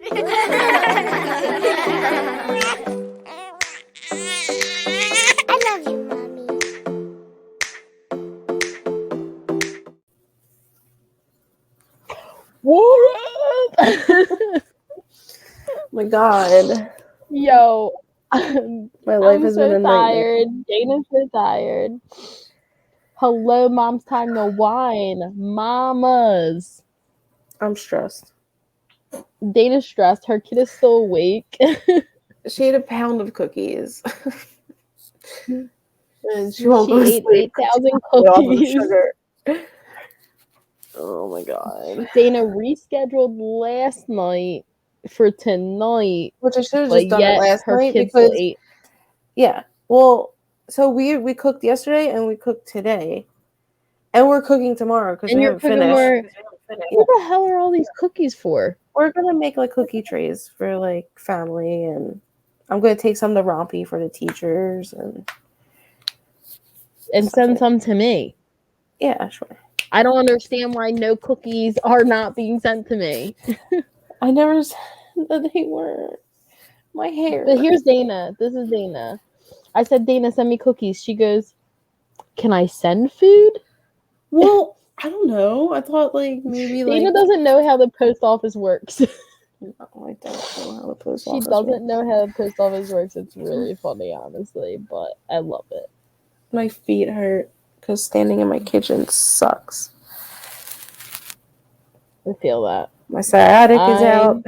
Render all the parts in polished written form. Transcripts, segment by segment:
I love you, Mommy. What up? My God. Yo, My life I'm has so been a nightmare. tired. Dana's so tired. Hello, mom's time to whine. Mamas. I'm stressed. Dana's stressed. Her kid is still awake. She ate a pound of cookies. And she She won't go to ate sleep 8,000 off of cookies. sugar. Oh my God. Dana rescheduled last night for tonight, Which I should have but just done it yet last her night kid still because ate. yeah. Well, so we cooked yesterday and we cooked today. And we're cooking tomorrow because And we you're haven't cooking finished. more. What the hell are all these cookies for? We're gonna make like cookie trays for like family, and I'm gonna take some to Rompy for the teachers and And send some to me. Yeah, sure. I don't understand why no cookies are not being sent to me. I never said that they weren't. My hair. But here's Dana. This is Dana. I said, Dana, send me cookies. She goes, can I send food? Well, I don't know. I thought like maybe Dana doesn't know how the post office works. No, I don't know how the post She office doesn't works. know how the post office works. It's really funny, honestly, but I love it. My feet hurt because standing in my kitchen sucks. I feel that. My sciatic is out.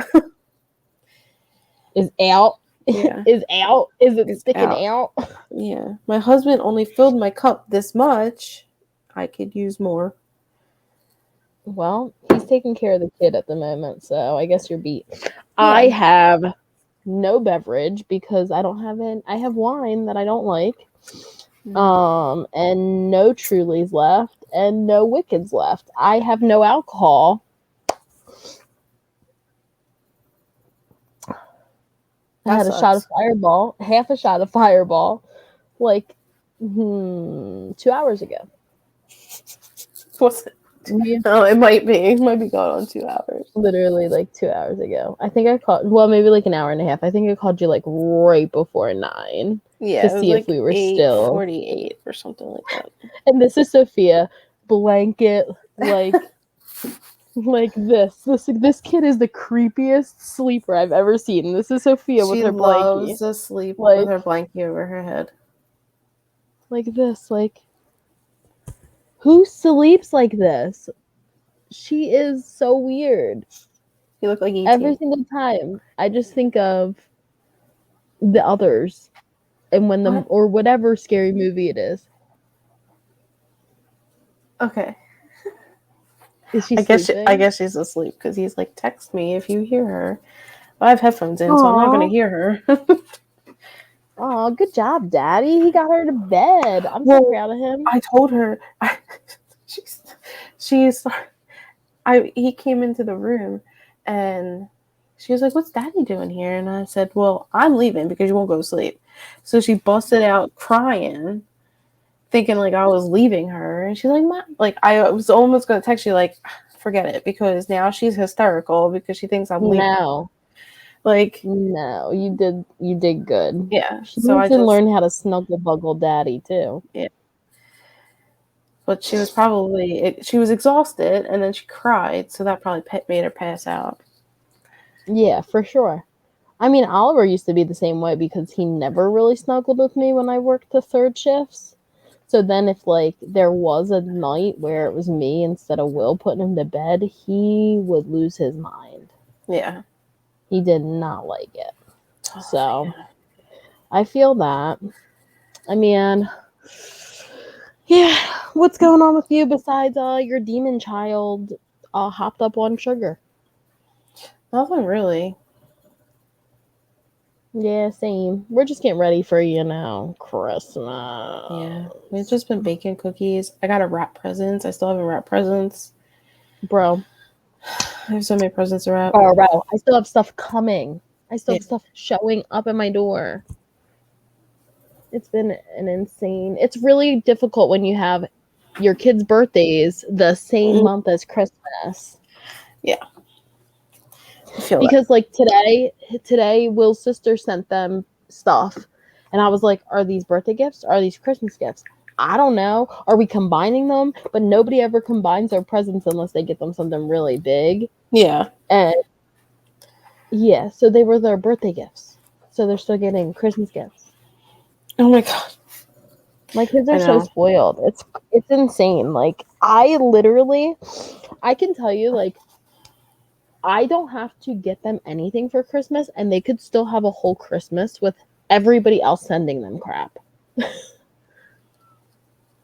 Is out? Yeah. Is out? Is it It's sticking out. out? Yeah. My husband only filled my cup this much. I could use more. Well, he's taking care of the kid at the moment, so I guess you're beat. Yeah. I have no beverage because I don't have it. I have wine that I don't like. And no Trulies left and no Wickeds left. I have no alcohol. I had a shot of Fireball, half a shot of Fireball, like 2 hours ago. What's it? Yeah. Oh, it might be. It might be gone on 2 hours. Literally like 2 hours ago. I think I called, well, maybe like an hour and a half. I think I called you like right before 9. Yeah, to see if we were still 48 or something like that. And this is Sophia, blanket like like this kid is the creepiest sleeper I've ever seen. This is Sophia with her blankie. She loves to sleep like, with her blankie over her head. Like this, like who sleeps like this? She is so weird. You look like E.T. Every single time I just think of The Others, and when the or whatever scary movie it is. Okay. Is she I guess she's asleep because he's like, text me if you hear her. I have headphones in, so I'm not going to hear her. Oh, good job, Daddy. He got her to bed. I'm so proud of him. I told her. He came into the room and she was like, what's Daddy doing here? And I said, well, I'm leaving because you won't go to sleep. So she busted out crying, thinking like I was leaving her. And she's like, Mom, like I was almost going to text you like, forget it, because now she's hysterical because she thinks I'm leaving. No. Like, no, you did good. Yeah. She needs to learn how to snuggle buggle Daddy too. Yeah. But she was exhausted and then she cried, so that probably made her pass out. Yeah, for sure. I mean, Oliver used to be the same way because he never really snuggled with me when I worked the third shifts. So then if like there was a night where it was me instead of Will putting him to bed, he would lose his mind. Yeah. He did not like it. So yeah. I feel that. I mean, yeah, what's going on with you besides your demon child hopped up on sugar? Nothing really. Yeah, same. We're just getting ready for, Christmas. Yeah, we've just been baking cookies. I got to wrap presents. I still haven't wrapped presents. Bro. I have so many presents to wrap. Oh, bro. I still have stuff coming. I still have stuff showing up at my door. It's been an insane... It's really difficult when you have your kids' birthdays the same month as Christmas. Yeah. feel because like today Will's sister sent them stuff, and I was like, are these birthday gifts? Are these Christmas gifts? I don't know. Are we combining them? But nobody ever combines their presents unless they get them something really big. Yeah. And yeah, so they were their birthday gifts. So they're still getting Christmas gifts. Oh my god. My kids I are so know. spoiled. It's insane. Like I can tell you, like, I don't have to get them anything for Christmas, and they could still have a whole Christmas with everybody else sending them crap.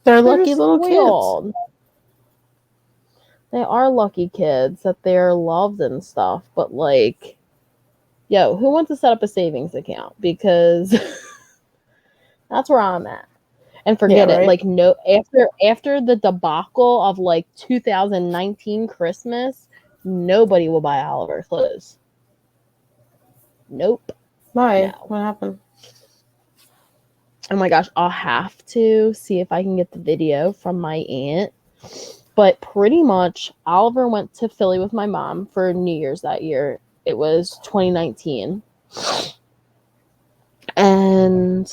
They're They're lucky just little kids. spoiled. They are lucky kids that they're loved and stuff, but like, yo, who wants to set up a savings account? Because that's where I'm at. And forget it. right? Like, no, after the debacle of like 2019 Christmas, nobody will buy Oliver clothes. Nope. Why? No. What happened? Oh my gosh, I'll have to see if I can get the video from my aunt. But pretty much, Oliver went to Philly with my mom for New Year's that year. It was 2019. And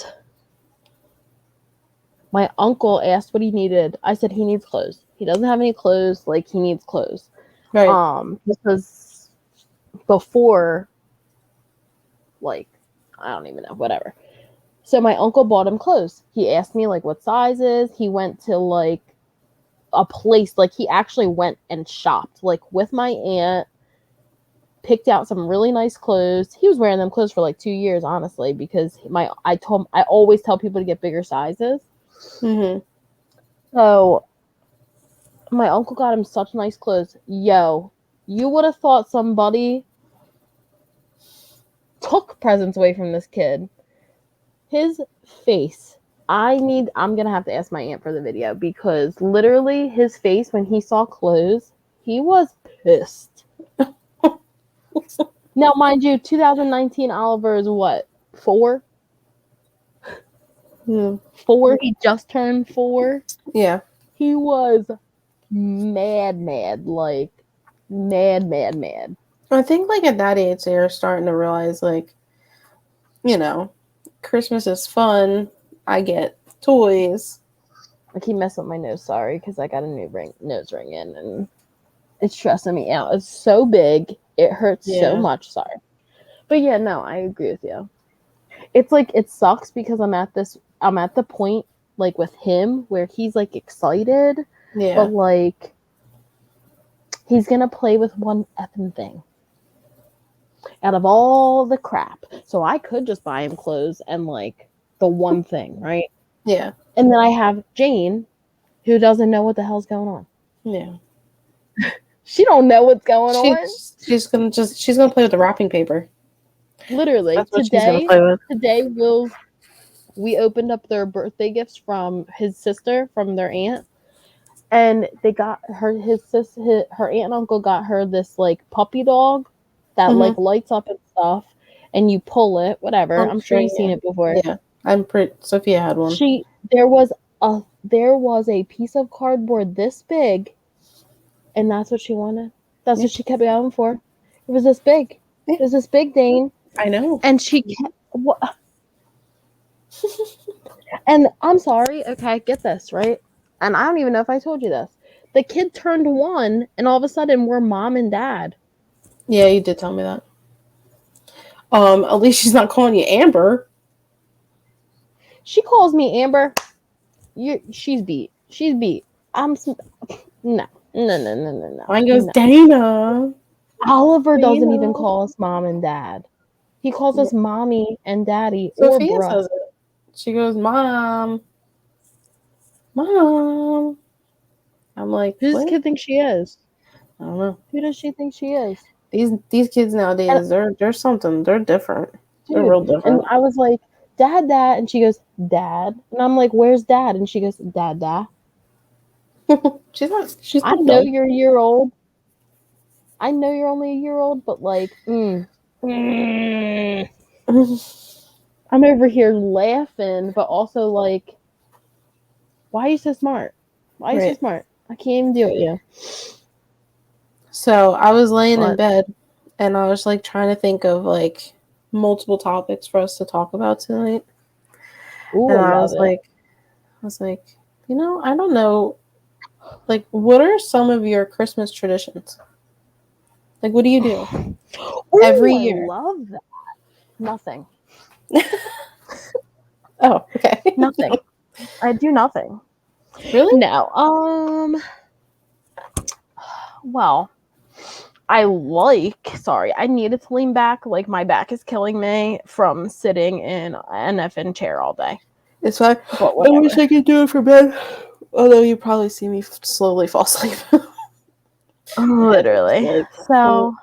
my uncle asked what he needed. I said he needs clothes. He doesn't have any clothes. Like, he needs clothes. Right. This was before, like, I don't even know, whatever. So my uncle bought him clothes. He asked me, like, what sizes. He went to, like, a place. Like, he actually went and shopped, like, with my aunt, picked out some really nice clothes. He was wearing them clothes for, like, 2 years, honestly, because I always tell people to get bigger sizes. Mm-hmm. So my uncle got him such nice clothes. Yo, you would have thought somebody took presents away from this kid. His face. I'm gonna have to ask my aunt for the video, because literally his face when he saw clothes, he was pissed. Now, mind you, 2019 Oliver is what? 4? Mm. 4? He just turned 4. Yeah. He was mad, like mad. I think like at that age they're starting to realize, like, you know, Christmas is fun. I get toys. I keep messing up my nose, sorry, because I got a new nose ring in, and it's stressing me out. It's so big. It hurts so much, sorry. But yeah, no, I agree with you. It's like, it sucks because I'm at the point, like, with him where he's like excited, but like he's gonna play with one effing thing out of all the crap. So I could just buy him clothes and like the one thing, right? Yeah. And then I have Jane, who doesn't know what the hell's going on. Yeah. She don't know what's going on. She's gonna play with the wrapping paper. Literally, That's what she's gonna play with. Today we opened up their birthday gifts from his sister, from their aunt, and they got her her aunt and uncle got her this like puppy dog that like lights up and stuff, and you pull it, whatever. I'm sure you've seen it before. Yeah, Sophia had one. There was a piece of cardboard this big, and that's what she wanted. That's what she kept going for. It was this big. It was this big thing. I know. And she kept, what? And I'm sorry, okay, get this, right? And I don't even know if I told you this. The kid turned 1, and all of a sudden we're mom and dad. Yeah, you did tell me that. At least she's not calling you Amber. She calls me Amber. She's beat. No. Mine goes Dana. Oliver doesn't even call us mom and dad. He calls us mommy and daddy. Sophia or bruh. says it. She goes, Mom. I'm like, who does this kid think she is? I don't know. Who does she think she is? These kids nowadays, they're something. They're different. Dude, they're real different. And I was like, Dad, and she goes, Dad. And I'm like, where's Dad? And she goes, Dad. She's I know you're a year old. I know you're only a year old, but like, I'm over here laughing, but also like, why are you so smart? Why are you so smart? I can't even deal with you. So I was laying in bed, and I was like trying to think of like multiple topics for us to talk about tonight. Ooh, And love it. I was like, you know, I don't know, like, what are some of your Christmas traditions? Like, what do you do Ooh, every I year? love that. Nothing. Oh, okay. Nothing. I do nothing. Really? No. Well, sorry, I needed to lean back. Like, my back is killing me from sitting in an effing chair all day. It's fine. But I wish whatever. I could do it for bed. Although you probably see me slowly fall asleep. Literally. Like, So,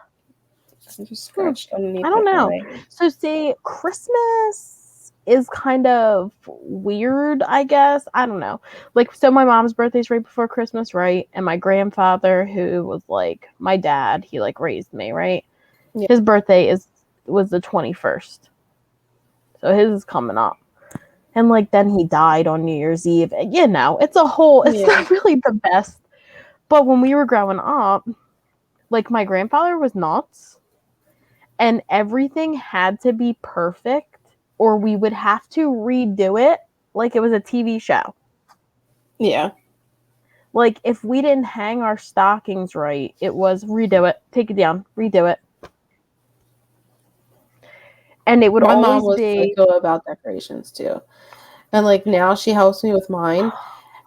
I just scratched underneath I my don't know. eye. So, see, Christmas is kind of weird, I guess. I don't know. Like, so my mom's birthday's right before Christmas, right? And my grandfather, who was like my dad, he like raised me, right? Yeah. His birthday was the 21st. So his is coming up. And like then he died on New Year's Eve. And, you know, it's not really the best. But when we were growing up, like my grandfather was nuts. And everything had to be perfect or we would have to redo it like it was a TV show. Yeah. Like if we didn't hang our stockings right, it was redo it, take it down, redo it. And it would My mom always was be psycho about decorations too. And like now she helps me with mine.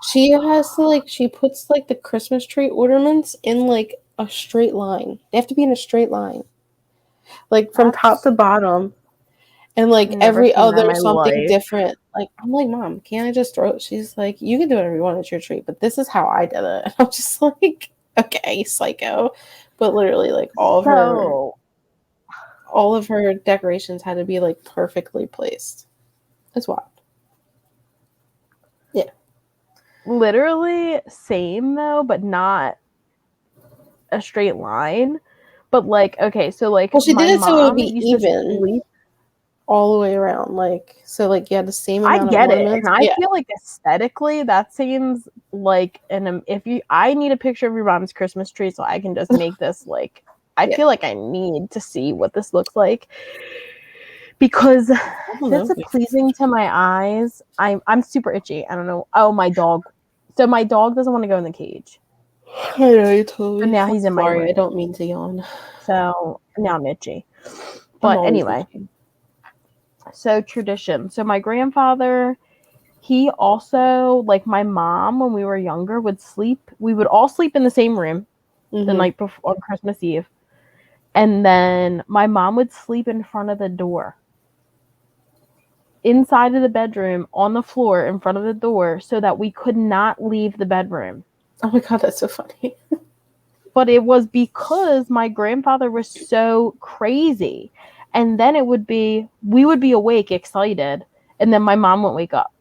She has to like she puts like the Christmas tree ornaments in like a straight line. They have to be in a straight line. Like from top to bottom. And like never every seen that in other my something life. different. Like I'm like, Mom, can't I just throw it? She's like, you can do whatever you want at your tree, but this is how I did it. And I'm just like, okay, psycho. But literally like So all of her decorations had to be like perfectly placed. It's wild. Yeah. literally same though, but not a straight line. But like, okay, so like Well, she did my it so it would mom be used to even sleep. all the way around. Like so like you had the same I amount of get it, and ornaments. I Yeah. feel like aesthetically that seems like I need a picture of your mom's Christmas tree so I can just make this like I Yeah. feel like I need to see what this looks like because I if don't it's know. pleasing to my eyes, I'm super itchy. I don't know. Oh, my dog. So my dog doesn't want to go in the cage. I know you told So me. now I'm he's in my sorry, I room. don't mean to yawn. So now I'm itchy. I'm But always anyway, itchy. so tradition. So my grandfather, he also, like my mom, when we were younger, would sleep. We would all sleep in the same room the night before on Christmas Eve. And then my mom would sleep in front of the door. Inside of the bedroom, on the floor, in front of the door, so that we could not leave the bedroom. Oh my god, that's so funny. But it was because my grandfather was so crazy. And then we would be awake, excited, and then my mom wouldn't wake up.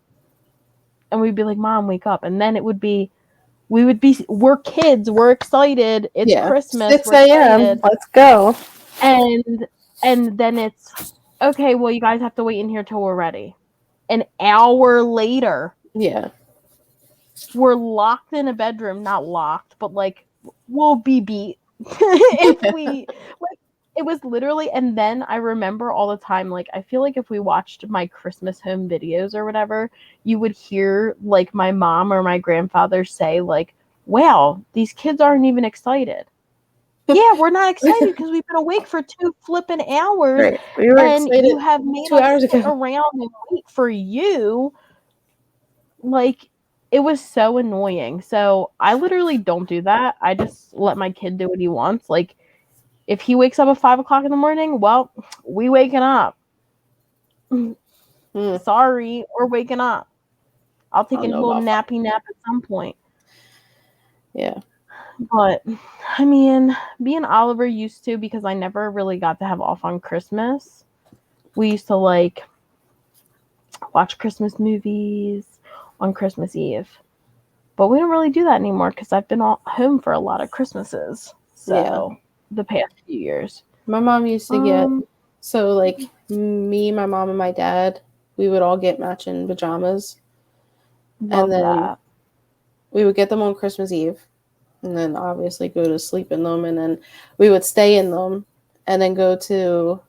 And we'd be like, Mom, wake up. And then we're kids, we're excited, it's Yeah. Christmas, 6 we're a.m. excited. Let's go. And then it's, okay, well, you guys have to wait in here till we're ready. An hour later, Yeah. we're locked in a bedroom, not locked, but like we'll be beat if we like it was literally. And then I remember all the time, like I feel like if we watched my Christmas home videos or whatever, you would hear like my mom or my grandfather say like, wow, these kids aren't even excited. Yeah, we're not excited because we've been awake for 2 flipping hours Right. We were and you excited have made 2 us hours sit ago. around and wait for you. Like, it was so annoying. So I literally don't do that. I just let my kid do what he wants. Like, if he wakes up at 5 o'clock in the morning, well, we waking up. Sorry, we're waking up. I'll I take a don't know little about nappy nap at some point. Yeah. But I mean, me and Oliver used to, because I never really got to have off on Christmas. We used to like watch Christmas movies on Christmas Eve. But we don't really do that anymore because I've been home for a lot of Christmases. So Yeah. the past few years. My mom used to get so like me, my mom, and my dad, we would all get matching pajamas. Love And then that. we would get them on Christmas Eve and then obviously go to sleep in them and then we would stay in them and then go to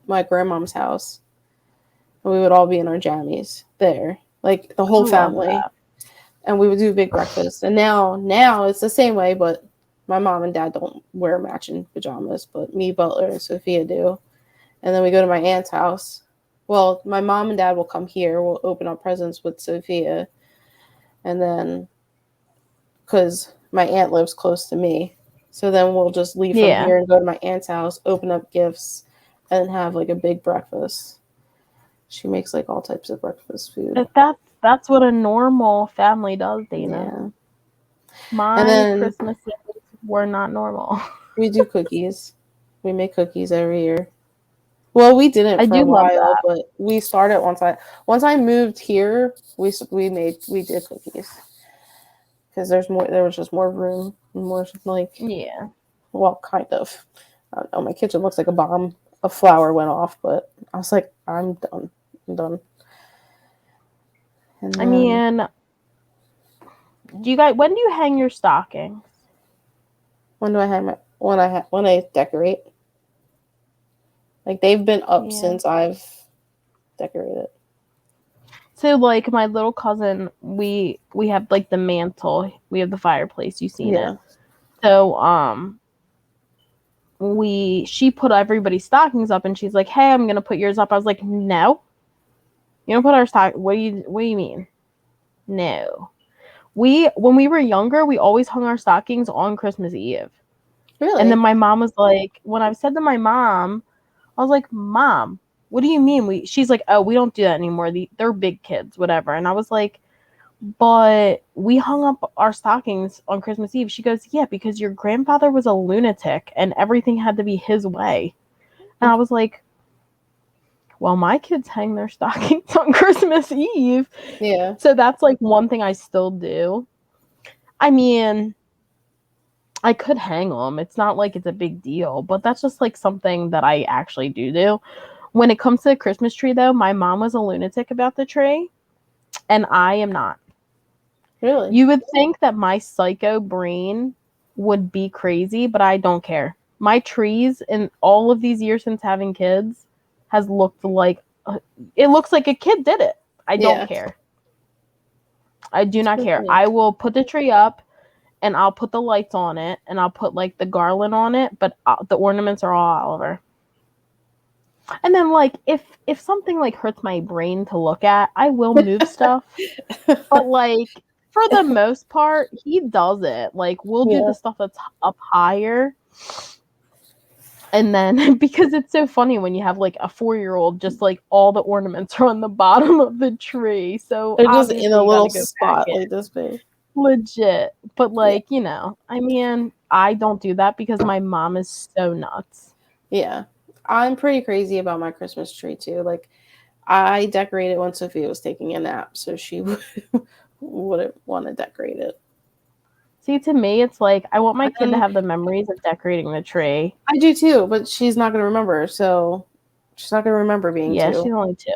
my grandmom's house. And we would all be in our jammies there, like the I whole love family. that. And we would do big breakfast. And now it's the same way, but my mom and dad don't wear matching pajamas, but me, Butler, and Sophia do. And then we go to my aunt's house. Well, my mom and dad will come here. We'll open up presents with Sophia. And then, because my aunt lives close to me. So then we'll just leave from Yeah. here and go to my aunt's house, open up gifts, and have like a big breakfast. She makes like all types of breakfast food. That's what a normal family does, Dana. Yeah. And My then Christmases were not normal. we do cookies. We make cookies every year. Well, we didn't I for a do love while, that. but we started once I moved here. We did cookies because there was just more room, more like, Yeah. well, kind of. I don't know. My kitchen looks like a bomb. A flower went off, but I was like, I'm done. I'm done. And I then, mean, when do you hang your stockings? when do I hang when I decorate? Like they've been up Yeah. since I've decorated. So like my little cousin, we have like the mantle, we have the fireplace, you've seen Yeah. it. So she put everybody's stockings up and she's like, "Hey, I'm gonna put yours up." I was like, "No. You don't put our stock what do you mean? No." When we were younger, we always hung our stockings on Christmas Eve. Really? And then my mom was like, when I said to my mom, I was like, "Mom, what do you mean?" She's like, "Oh, we don't do that anymore. They're big kids, whatever." And I was like, "But we hung up our stockings on Christmas Eve." She goes, "Yeah, because your grandfather was a lunatic and everything had to be his way." And I was like, "Well, my kids hang their stockings on Christmas Eve." Yeah. So that's like one thing I still do. I mean, I could hang them. It's not like it's a big deal, but that's just like something that I actually do. When it comes to the Christmas tree, though, my mom was a lunatic about the tree, and I am not. Really? You would think that my psycho brain would be crazy, but I don't care. My trees in all of these years since having kids has looked like it looks like a kid did it. I don't Yeah. care. I do That's not pretty care. funny. I will put the tree up and I'll put the lights on it and I'll put like the garland on it, but the ornaments are all Oliver. And then like if something like hurts my brain to look at, I will move stuff. But like for the most part, he does it. Like we'll do Yeah. the stuff that's up higher. And then because it's so funny when you have like a 4-year-old, just like all the ornaments are on the bottom of the tree. So They're just in obviously a you gotta little go back spot in. like this big. Legit. But Yeah. like, I mean, I don't do that because my mom is so nuts. Yeah. I'm pretty crazy about my Christmas tree too. Like I decorated when Sophia was taking a nap, so she wouldn't want to decorate it. See, to me, it's like I want my kid to And have the memories of decorating the tree. I do too, but she's not gonna remember, so she's not gonna remember being Yeah, 2. she's only 2.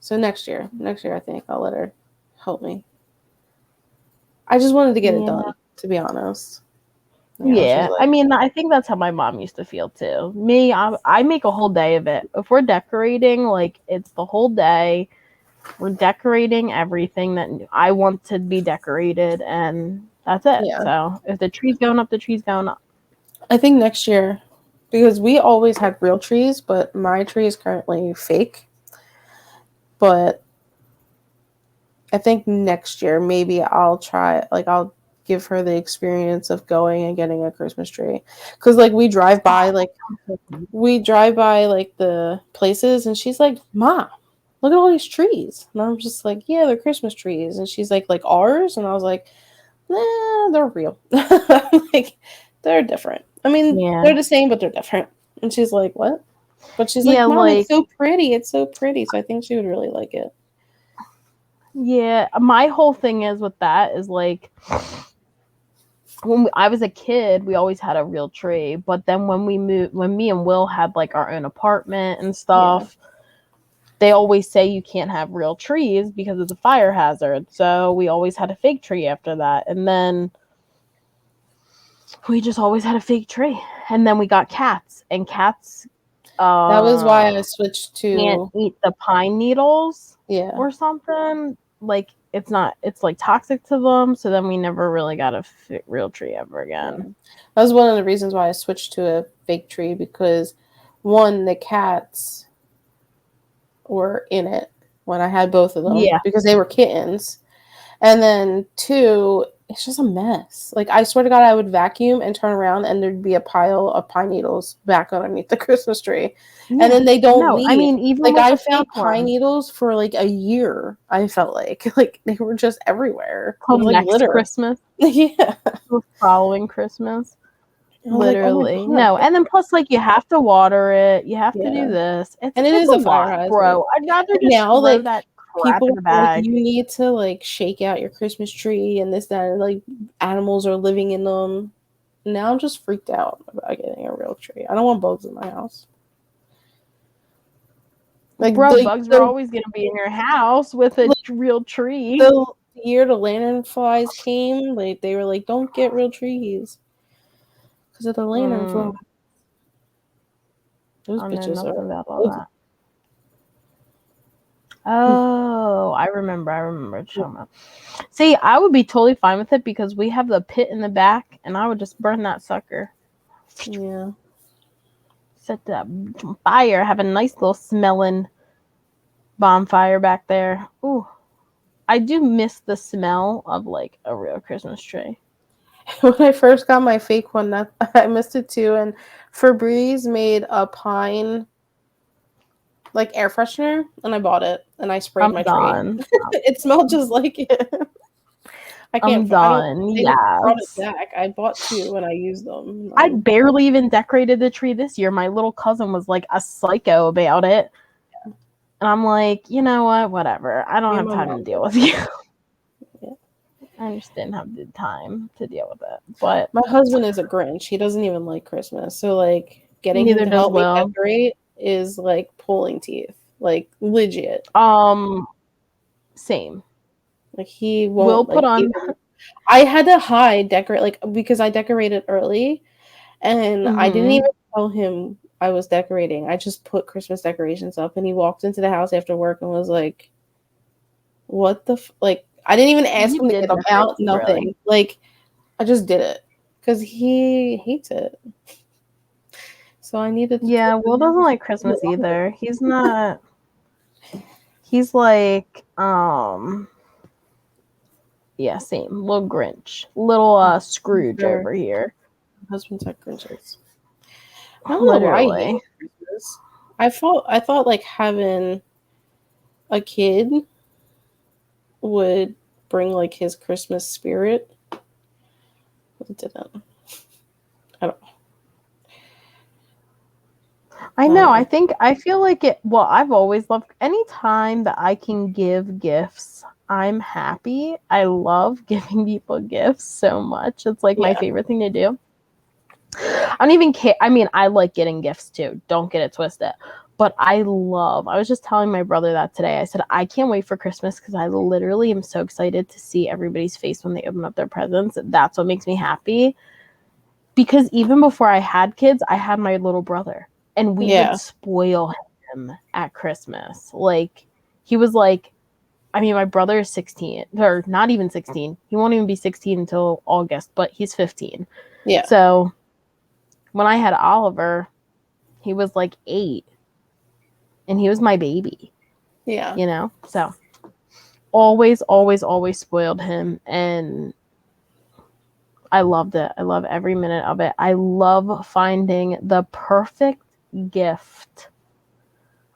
So next year I think I'll let her help me. I just wanted to get it Yeah. done, to be honest. Yeah, She's I like, mean, I think that's how my mom used to feel too. Me, I make a whole day of it. If we're decorating, like it's the whole day. We're decorating everything that I want to be decorated, and that's it. yeah. So if the tree's going up, the tree's going up. I think next year, because we always had real trees, but my tree is currently fake. But I think next year maybe I'll try, like I'll give her the experience of going and getting a Christmas tree. Cause like we drive by like the places and she's like, "Mom, look at all these trees." And I'm just like, "Yeah, they're Christmas trees." And she's like ours? And I was like, "Nah, they're real." Like they're different. I mean, Yeah. they're the same, but they're different. And she's like, "What?" But she's Yeah, like, "Mom, like it's so pretty. It's so pretty." So I think she would really like it. yeah, my whole thing is with that is like when I was a kid, we always had a real tree. But then when we moved, when me and Will had like our own apartment and stuff, they always say you can't have real trees because it's a fire hazard. So we always had a fake tree after that. And then we just always had a fake tree. And then we got cats, and cats That was why I switched can't to eat the pine needles yeah. or something. Like it's like toxic to them. So then we never really got a real tree ever again. Yeah. That was one of the reasons why I switched to a fake tree, because one, the cats were in it when I had both of them, Yeah. because they were kittens. And then two, it's just a mess. Like, I swear to God, I would vacuum and turn around and there'd be a pile of pine needles back underneath the Christmas tree. Yeah. And then they don't No, leave. I mean, even like, with I the found fake pine ones. needles for like a year, I felt like. Like, they were just everywhere. It Till was like next litter. Christmas. Yeah. The following Christmas. I was like, oh my Literally. God. No. And then plus, like, you have to water it. You have to Yeah. do this. And it it's is a a fire lot, hazard. bro. I'd rather just Now, throw like, that crap people in the are like, bag. you need to like shake out your Christmas tree and this, that, and like animals are living in them. Now I'm just freaked out about getting a real tree. I don't want bugs in my house. Like, Bro, bugs were always going to be in your house with a real tree. The year the lantern flies came, like they were like, don't get real trees because of the lantern flies. Those I know bitches nothing are about all that. Oh, I remember. See, I would be totally fine with it because we have the pit in the back, and I would just burn that sucker. Yeah. Set that fire. Have a nice little smelling bonfire back there. Ooh, I do miss the smell of like a real Christmas tree. When I first got my fake one, that I missed it too. And Febreze made a pine like air freshener, and I bought it and I sprayed my Done. tree. It smelled just like it. I can't. I'm I done. don't. They Yes. brought it back. I bought two and I used them. I barely even decorated the tree this year. My little cousin was like a psycho about it. Yeah. And I'm like, you know what? Whatever. I don't have time to deal with you. Yeah. I just didn't have the time to deal with it. But my husband is a Grinch. He doesn't even like Christmas. So like getting him to help me decorate is like pulling teeth. Like legit. Same. Like he won't put on I had to hide decorate like because I decorated early and I didn't even tell him I was decorating. I just put Christmas decorations up and he walked into the house after work and was like, what the like I didn't even ask him to get them out, nothing. Really. Like I just did it because he hates it. So I needed to Will doesn't like Christmas either. He's not he's like yeah, same. Little Grinch. Little Scrooge over here. My husband's like Grinches. I don't know why I hate Christmas. I thought like having a kid would bring like his Christmas spirit. But it didn't. I don't know. I know. I feel like it. Well, I've always loved any time that I can give gifts. I'm happy. I love giving people gifts so much. It's like my favorite thing to do. I don't even care. I mean, I like getting gifts too. Don't get it twisted. But I was just telling my brother that today. I said, I can't wait for Christmas because I literally am so excited to see everybody's face when they open up their presents. That's what makes me happy. Because even before I had kids, I had my little brother. And we would spoil him at Christmas. Like, he was like, I mean, my brother is 16, or not even 16. He won't even be 16 until August, but he's 15. Yeah. So when I had Oliver, he was like 8. And he was my baby. Yeah. You know? So always, always, always spoiled him. And I loved it. I love every minute of it. I love finding the perfect gift.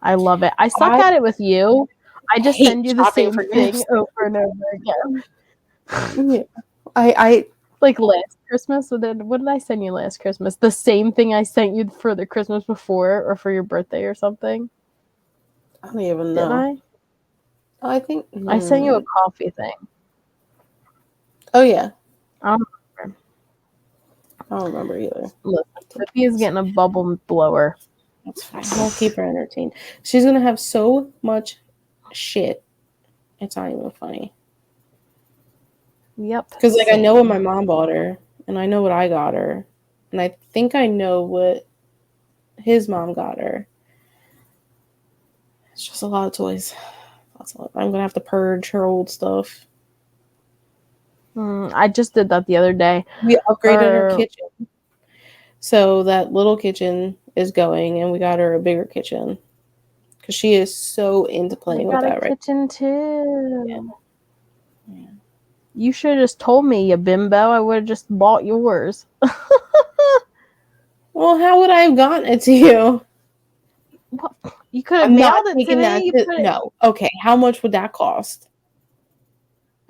I love it. I suck at it with you. I just send you the same thing over and over again. Yeah. I like last Christmas. What did I send you last Christmas? The same thing I sent you for the Christmas before or for your birthday or something? I don't even know. Did I? I think I sent you a coffee thing. Oh yeah. I don't remember. I don't remember either. Look, Tiffy is getting a bubble blower. That's fine. We'll keep her entertained. She's gonna have so much shit. It's not even funny. Yep. Because like I know what my mom bought her, and I know what I got her, and I think I know what his mom got her. It's just a lot of toys. I'm gonna have to purge her old stuff. I just did that the other day. We upgraded her kitchen, so that little kitchen is going, and we got her a bigger kitchen because she is so into playing with that. I got a kitchen too. Yeah. You should have just told me, you bimbo. I would have just bought yours. Well, how would I have gotten it to you? What? You could have I'm not mailed it to taking me. that. No. Okay. How much would that cost?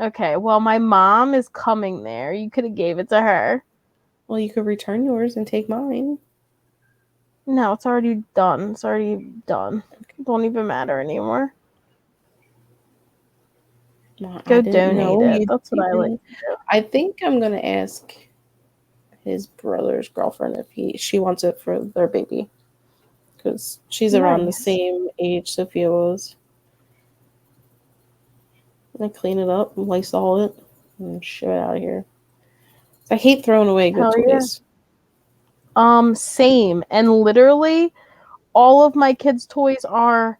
Okay, well, my mom is coming there. You could have gave it to her. Well, you could return yours and take mine. No, it's already done. It's already done. It don't even matter anymore. No, Go donate it. That's what I like to do. I think I'm gonna ask his brother's girlfriend if she wants it for their baby, because she's around the same age Sophia was. And clean it up, Lysol it, and ship it out of here. I hate throwing away good toys. Yeah. Same. And literally, all of my kids' toys are.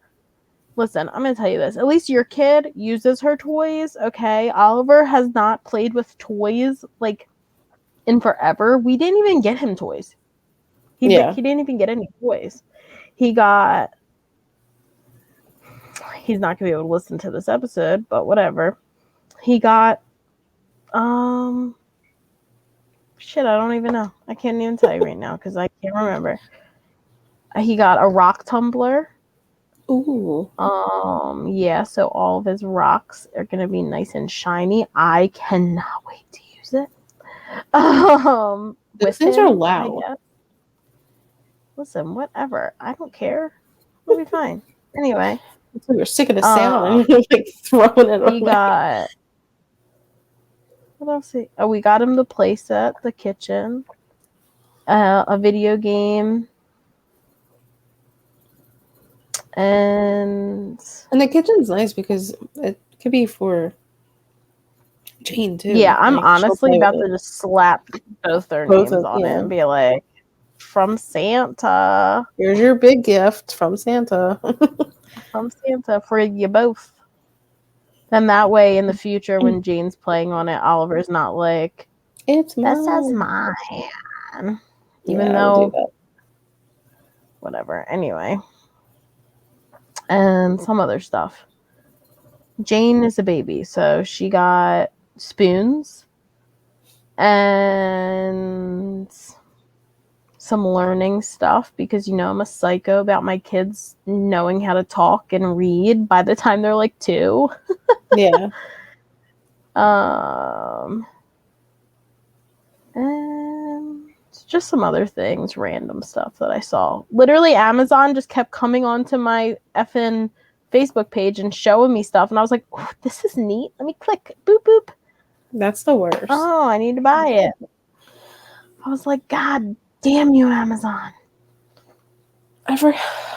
Listen, I'm gonna tell you this. At least your kid uses her toys, okay? Oliver has not played with toys like in forever. We didn't even get him toys. He didn't even get any toys. He's not gonna be able to listen to this episode, but whatever. He got shit, I don't even know. I can't even tell you right now because I can't remember. He got a rock tumbler. Ooh. Yeah, so all of his rocks are gonna be nice and shiny. I cannot wait to use it. Those things are loud. Listen, whatever. I don't care. It'll be fine. Anyway. So you're sick of the sound and you're like throwing it away. He got what else? We got him the play set, the kitchen, a video game. And the kitchen's nice because it could be for Jane too. Yeah, I'm honestly about to just slap both their names on it and be like, from Santa. Here's your big gift from Santa. From Santa for you both. And that way in the future when Jane's playing on it, Oliver's not like, it's mine. This is mine. Even though whatever. Anyway. And some other stuff. Jane is a baby, so she got spoons and some learning stuff because I'm a psycho about my kids knowing how to talk and read by the time they're like 2. Yeah. And just some other things, random stuff that I saw. Literally, Amazon just kept coming onto my effing Facebook page and showing me stuff, and I was like, oh, this is neat. Let me click. Boop, boop. That's the worst. Oh, I need to buy it. I was like, God damn you, Amazon. I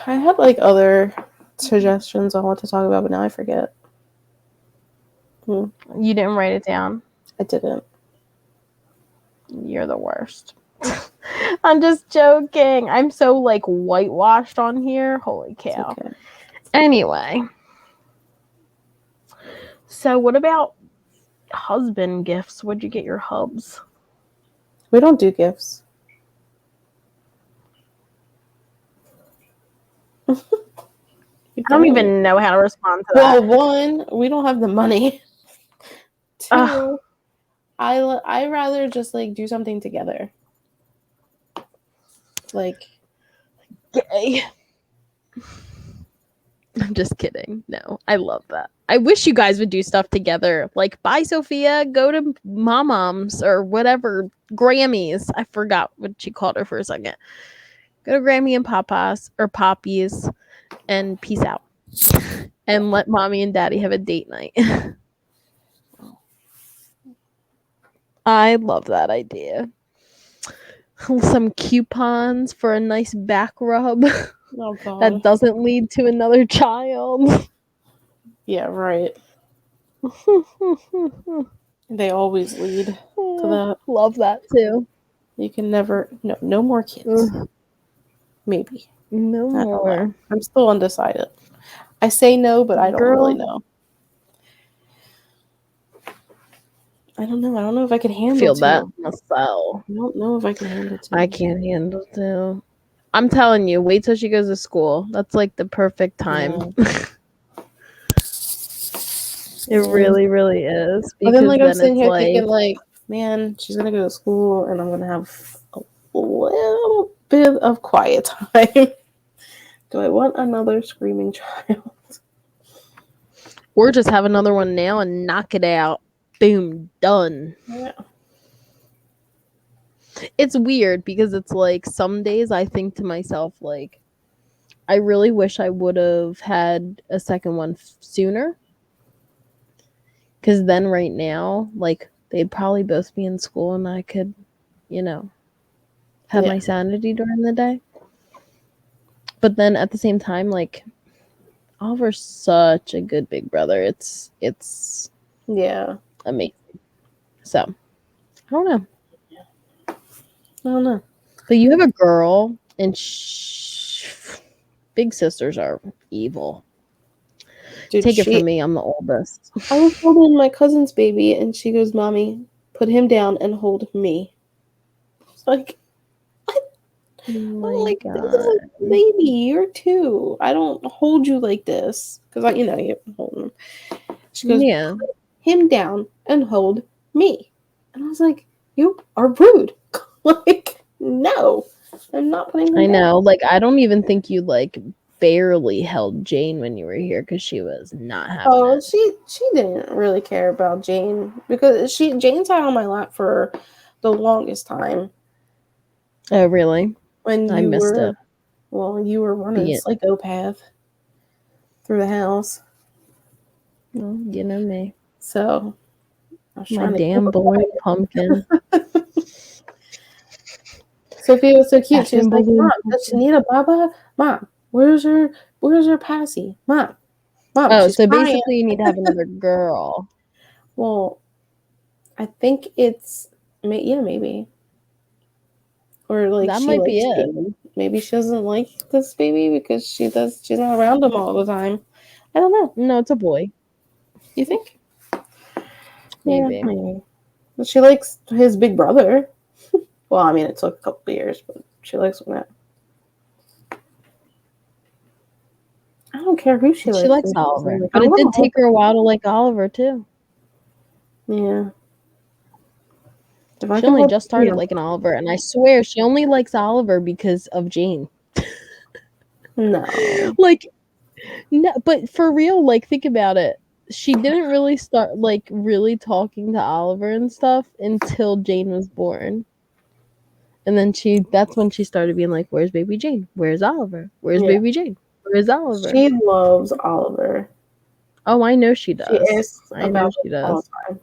had like other suggestions I want to talk about, but now I forget. You didn't write it down? I didn't. You're the worst. I'm just joking. I'm so like whitewashed on here. Holy cow. Okay. Anyway. So what about husband gifts? What'd you get your hubs? We don't do gifts. I don't even know how to respond to that. Well, 1, we don't have the money. 2, I rather just like do something together. Like gay. I'm just kidding. No, I love that. I wish you guys would do stuff together. Like, bye, Sophia. Go to Mom's or whatever. Grammys. I forgot what she called her for a second. Go to Grammy and Papa's or Poppy's and peace out. And let Mommy and Daddy have a date night. I love that idea. Some coupons for a nice back rub. Oh, God. That doesn't lead to another child. Yeah, right. They always lead to that. Love that too. You can never, no more kids. Ugh, Maybe. no I don't know. more. I'm still undecided. I say no, but I don't really Girl, know. I don't know. I don't know if I can handle feel that two. myself. I don't know if I can handle two. I can't handle two. I'm telling you, wait till she goes to school. That's like the perfect time. It really, really is. But then, Because I'm then sitting it's here like, thinking, man, she's gonna go to school, and I'm gonna have a little bit of quiet time. Do I want another screaming child? or just have another one now and knock it out. Boom, done. Yeah. It's weird because it's like some days I think to myself, like, I really wish I would have had a second one sooner. Because then right now, like, they'd probably both be in school and I could, have Yeah. my sanity during the day. But then at the same time, like, Oliver's such a good big brother. It's Yeah. amazing. So, I don't know. I don't know. But you have a girl, and big sisters are evil. Dude, Take it from me, I'm the oldest. I was holding my cousin's baby, and she goes, "Mommy, put him down and hold me." It's like, Oh I'm my like, this is like a god. baby. You're two. I don't hold you like this because you have to hold him. She goes, Yeah, "Put him down and hold me," and I was like, "You are rude." Like, no, I'm not putting him I down. know. Like, I don't even think you, like, barely held Jane when you were here because she was not having Oh, it. she didn't really care about Jane because Jane sat on my lap for the longest time Oh, really? when I missed it. you were running Being, psychopath through the house. well, you know me. So I was My trying to keep damn her balloon quiet. pumpkin. Sophia was so cute. She was Effing like, "Mom, balloon does she pumpkin. need a baba? Mom, where's her passy? Mom, Oh, she's so crying." basically you need to have another girl. Well, I think it's yeah, maybe. Or like That she might be likes it. Jane. Maybe she doesn't like this baby because she's not around him all the time. I don't know. No, it's a boy. You think? Yeah, Maybe. maybe. But she likes his big brother. Well, I mean, it took a couple of years, but she likes him that. I don't care who she She likes. likes Oliver. Like, But I'm it gonna did hold take her a while to like Oliver too. Yeah. If I She can only hold just started liking Oliver, and I swear she only likes Oliver because of Jane. no. Like, no, but for real, like, think about it. She didn't really start like really talking to Oliver and stuff until Jane was born. And then that's when she started being like, "Where's baby Jane? Where's Oliver? Where's Yeah. baby Jane? Where's Oliver?" She loves Oliver. Oh, I know she She does. asks I know about she it all does. the time.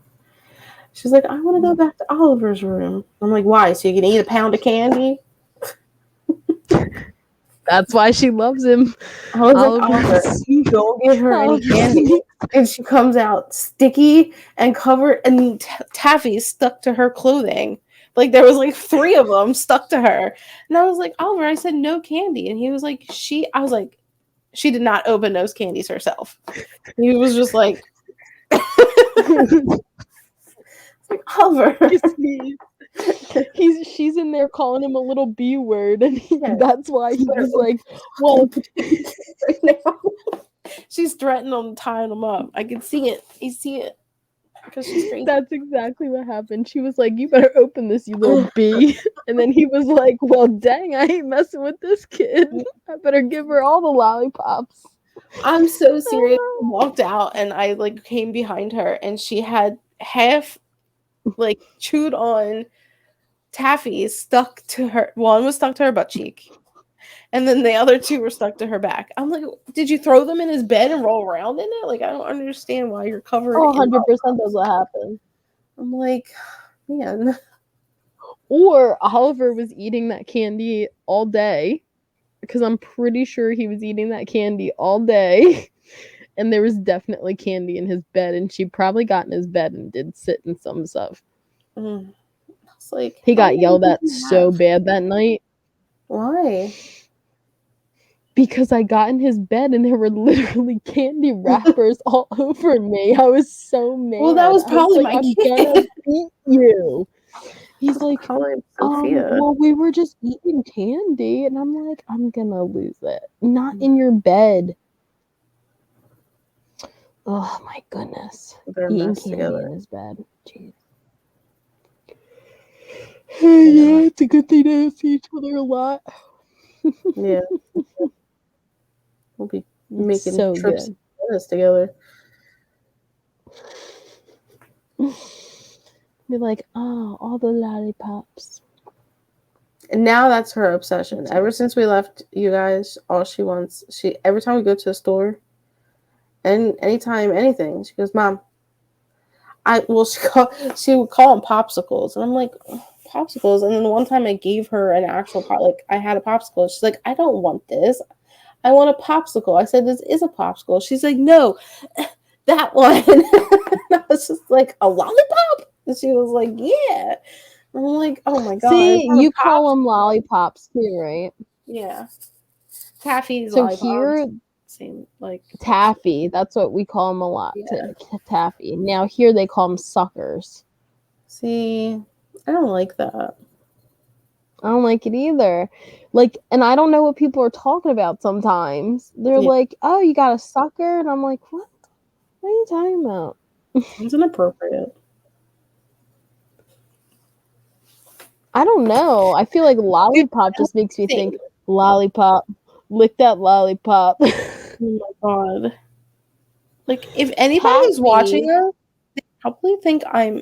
She's like, I want to go back to Oliver's room. I'm like, why? So you can eat a pound of candy? That's why she loves him. I was like, Oliver. Oliver, don't give her any Oliver. candy. And she comes out sticky and covered, and taffy stuck to her clothing. Like there was like 3 of them stuck to her. And I was like, Oliver, I said no candy. And he was like, I was like, she did not open those candies herself. He was just like, Oliver. She's in there calling him a little B word, and Yeah. that's why he was like, well, right now. She's threatening on tying him up. I can see it. You see it. Because she's crazy. that's exactly what happened. She was like, you better open this, you little B. And then he was like, well, dang, I ain't messing with this kid. I better give her all the lollipops. I'm so serious. I walked out and I like came behind her and she had half like chewed on taffy stuck to her. One was stuck to her butt cheek. And then the other 2 were stuck to her back. I'm like, did you throw them in his bed and roll around in it? Like, I don't understand why you're covered Oh, in 100% that's what happened. I'm like, man. Or Oliver was eating that candy all day, because I'm pretty sure he was eating that candy all day. and there was definitely candy in his bed, and she probably got in his bed and did sit in some stuff. I was like, He how got many yelled did at you so have? bad that night Why? because I got in his bed and there were literally candy wrappers all over me. I was so mad. Well, that was I probably like, my I'm kid. gonna beat you. He's like, Probably Sophia. well, we were just eating candy, and I'm like, I'm gonna lose it. Not in your bed. Oh my goodness. They're Eating messed candy together. in his bed. Jeez. Yeah, it's a good thing to see each other a lot. Yeah. We'll be making So trips good. together. Be like, oh, all the lollipops. And now that's her obsession. Ever since we left you guys, all she wants, every time we go to a store, and anytime anything, she goes, Mom, she would call them popsicles. And I'm like, popsicles? And then one time I gave her an actual I had a popsicle. She's like, I don't want this. I want a popsicle. I said, this is a popsicle. She's like, no, that one. And I was just like, a lollipop? And she was like, yeah. And I'm like, oh my God. See, you call them lollipops too, right? Yeah. Taffy's so lollipops. Here, same like taffy. That's what we call them a lot. Yeah. Taffy. Now here they call them suckers. See, I don't like that. I don't like it either. Like, and I don't know what people are talking about sometimes. They're like, oh, you got a sucker? And I'm like, what? What are you talking about? It's inappropriate. I don't know. I feel like lollipop just makes me think lollipop. Lick that lollipop. Oh my God. Like, if anybody is watching us, they probably think I'm.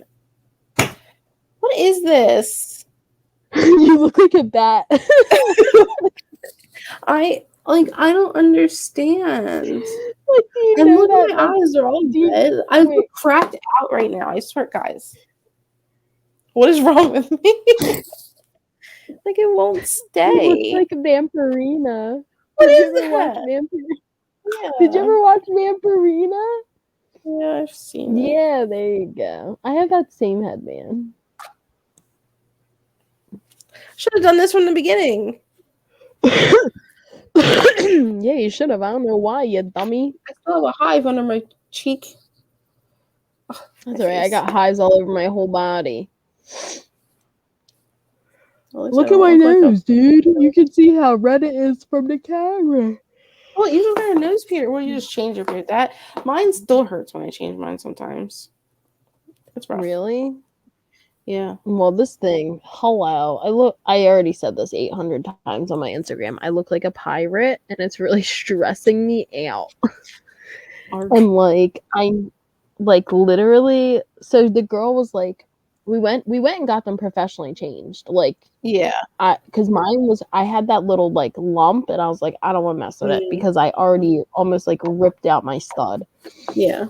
What is this? You look like a bat. I don't understand. Like, you And know look, that, my eyes are all red. I look cracked out right now. I swear, guys. What is wrong with me? Like, it won't stay. You look like Vampirina. What Did is you ever that? watch Vampirina? Yeah. Did you ever watch Vampirina? Yeah, I've seen it. Yeah, there you go. I have that same headband. Should have done this from the beginning. Yeah, you should have. I don't know why, you dummy. I still have a hive under my cheek. That's alright. I got hives all over my whole body. Look at my nose, dude. You can see how red it is from the camera. Well, you don't wear a nose piercing. Well, you just change your piercing. That mine still hurts when I change mine sometimes. It's rough. Really? Yeah. Well, this thing, hello. I already said this 800 times on my Instagram. I look like a pirate, and it's really stressing me out. And like, I'm like literally. So the girl was like, we went and got them professionally changed. Like, yeah, because I had that little like lump, and I was like, I don't want to mess with it because I already almost like ripped out my stud. Yeah.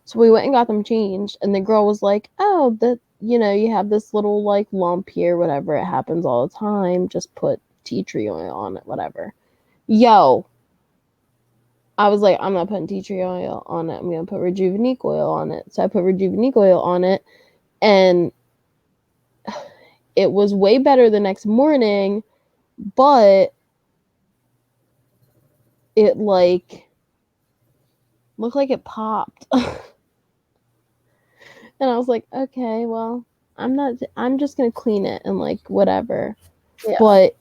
So we went and got them changed, and the girl was like, oh, you have this little like lump here, whatever. It happens all the time. Just put tea tree oil on it, whatever. Yo. I was like, I'm not putting tea tree oil on it. I'm going to put Rejuvenique oil on it. So I put Rejuvenique oil on it, and it was way better the next morning, but it like looked like it popped. And I was like, okay, well, I'm just gonna clean it and like whatever. Yeah. But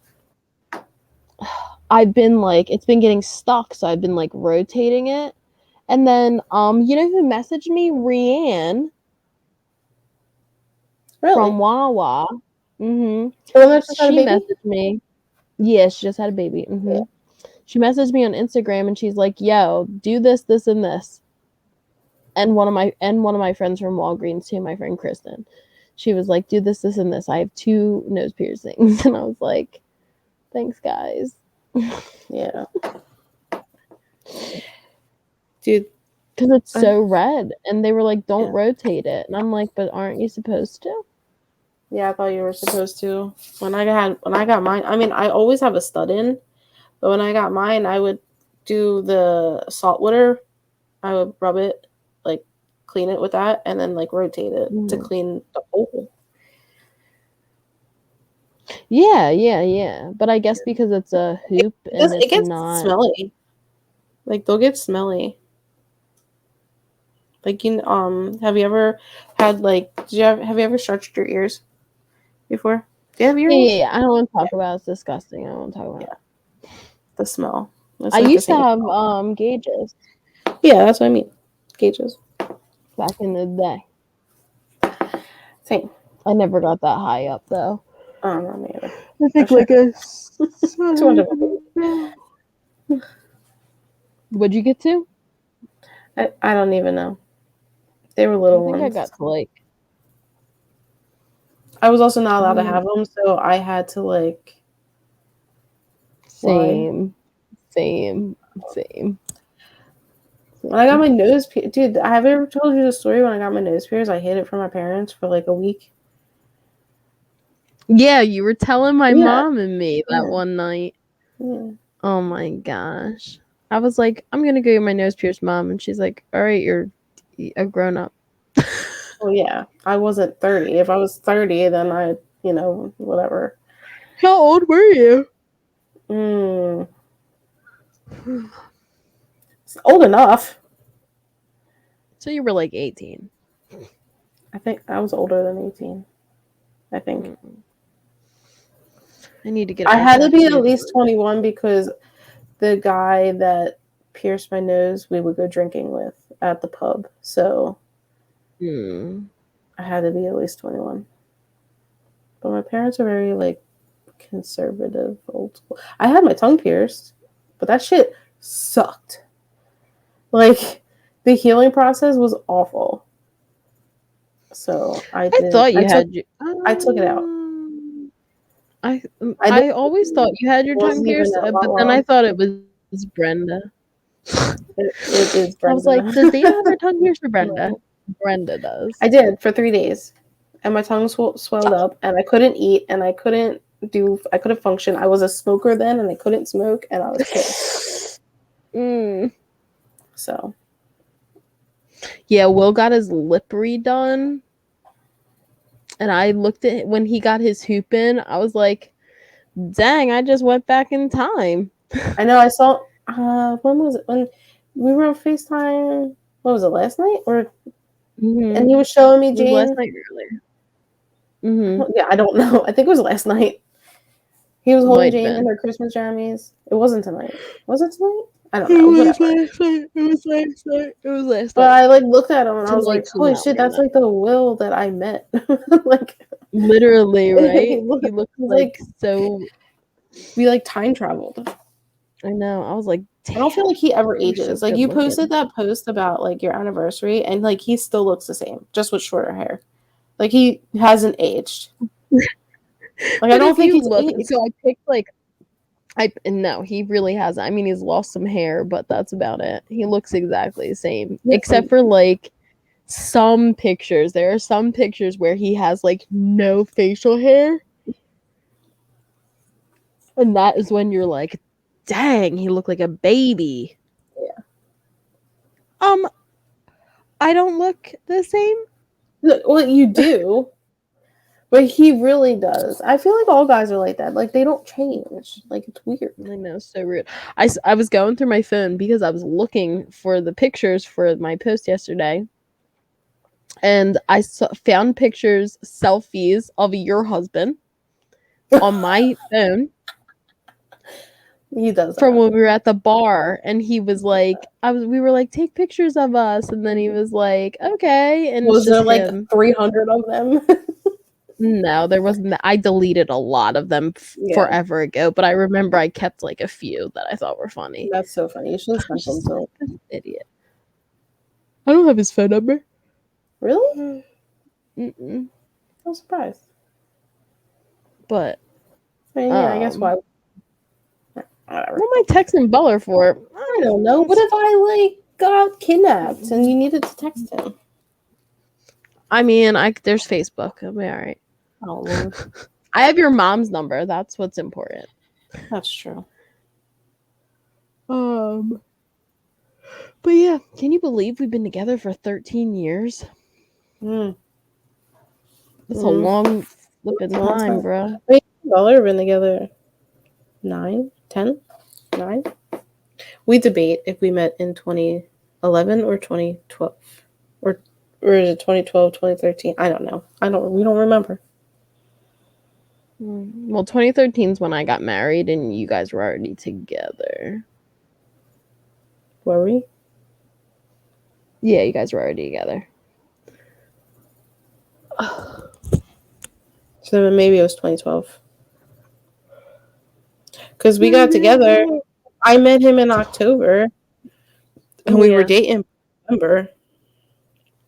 I've been like, it's been getting stuck, so I've been like rotating it. And then you know who messaged me? Rianne. Really? From Wawa. Mm-hmm. She messaged me. Yeah, she just had a baby. Mm-hmm. Yeah. She messaged me on Instagram, and she's like, yo, do this, this, and this. And one of my friends from Walgreens too, my friend Kristen. She was like, do this, this, and this. I have 2 nose piercings. And I was like, thanks, guys. Yeah. Dude. Because it's so red. And they were like, don't rotate it. And I'm like, but aren't you supposed to? Yeah, I thought you were supposed to. When I got mine, I mean, I always have a stud in. But when I got mine, I would do the salt water. I would rub it, like clean it with that, and then like rotate it to clean the hole. Yeah. But I guess because it's a hoop and It it's gets not. smelly. Like they'll get smelly. Like have you ever had like have you ever starched your ears before? Do you have earrings? Yeah. I don't want to talk about it. It's disgusting. I don't want to talk about it. The smell. It's I like the used to same have smell. gauges Yeah, that's what I mean. Gauges. back in the day. Same. I never got that high up though. I don't know, me either. I think like a 200. What'd you get to? I don't even know. They were little I think ones. I got to like. I was also not allowed to have them, so I had to like. Same. When I got my nose pierced, dude, have I ever told you the story when I got my nose pierced? I hid it from my parents for like a week. Yeah, you were telling my mom and me that one night. Yeah. Oh my gosh. I was like, I'm gonna go get my nose pierced, Mom, and she's like, all right, you're a grown up. Well, yeah, I wasn't 30. If I was 30, then I, whatever. How old were you? It's old enough. So you were like 18. I think I was older than 18. I think. I need to get. I had to be at least 21 because the guy that pierced my nose, we would go drinking with at the pub. So I had to be at least 21. But my parents are very like conservative, old school. I had my tongue pierced, but that shit sucked. Like the healing process was awful. So I thought you had. I took it out. I always thought you had your tongue pierced, but then I thought it was Brenda. It is Brenda. I was like, does Dana have her tongue pierced or Brenda? No. Brenda does. I did for 3 days, and my tongue swelled up, and I couldn't eat, and I couldn't function. I was a smoker then, and I couldn't smoke, and I was sick. So, yeah, Will got his lip redone, and I looked at when he got his hoop in. I was like, dang, I just went back in time. I know. I saw. When was it? When we were on FaceTime? What was it? Last night or? And he was showing me Jane. Last night earlier. Yeah, I don't know. I think it was last night. He was holding Jane in her Christmas jammies. It wasn't tonight. Was it tonight? I don't know. It was last night. But I like looked at him and I was like, holy shit, that's like the Will that I met. Like literally, right? He looked like so. We like time traveled. I know. I was like, damn, I don't feel like he ever ages. Like you posted that post about like your anniversary, and like he still looks the same, just with shorter hair. Like he hasn't aged. Like I don't think he's aged. So I picked like, no, he really hasn't. I mean, he's lost some hair, but that's about it. He looks exactly the same, except for like some pictures. There are some pictures where he has like no facial hair, and that is when you're like, dang, he looked like a baby. Yeah. I don't look the same. Well, you do. But he really does. I feel like all guys are like that. Like, they don't change. Like, it's weird. I know, so rude. I was going through my phone because I was looking for the pictures for my post yesterday. And I found pictures, selfies of your husband on my phone. He does that. From when we were at the bar, and he was like, we were like, take pictures of us, and then he was like, okay, and was there like 300 of them? No, there wasn't. I deleted a lot of them forever ago, but I remember I kept like a few that I thought were funny. That's so funny. You should send them to him. Idiot. I don't have his phone number. Really? Mm-mm. I'm surprised. But I mean, yeah, I guess why. Whatever. What am I texting Butler for? I don't know. What if I like got kidnapped and you needed to text him? I mean, there's Facebook. I'll be all right. Oh, Lord. I have your mom's number. That's what's important. That's true. But yeah, can you believe we've been together for 13 years? Mm. That's a long flipping It's a long time, time. bro. Wait, y'all have been together 9, 10, 9? We debate if we met in 2011 or 2012. Or is it 2012, 2013? I don't know. We don't remember. Well, 2013 is when I got married and you guys were already together. Were we? Yeah, you guys were already together. So then maybe it was 2012. Because we got together. I met him in October. And we were dating in November.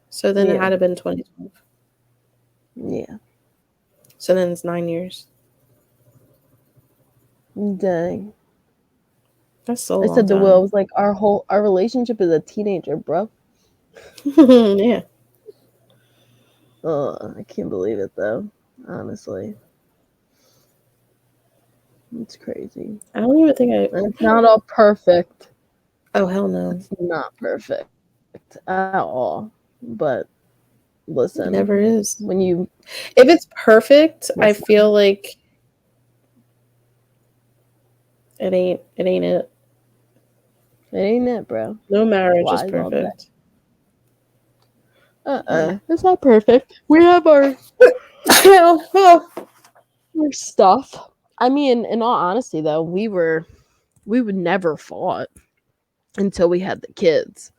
So then it had to have been 2012. Yeah. So then it's 9 years. Dang. That's so I long said to time. Will, I was like, our relationship is a teenager, bro. Yeah. I can't believe it though. Honestly. It's crazy. I don't even think And it's not all perfect. Oh, hell no. It's not perfect at all. But listen. It never is. When you If it's perfect, I feel like it ain't it. It ain't it, bro. No marriage is perfect. It's not perfect. We have our stuff. I mean, in all honesty though, we would never fought until we had the kids.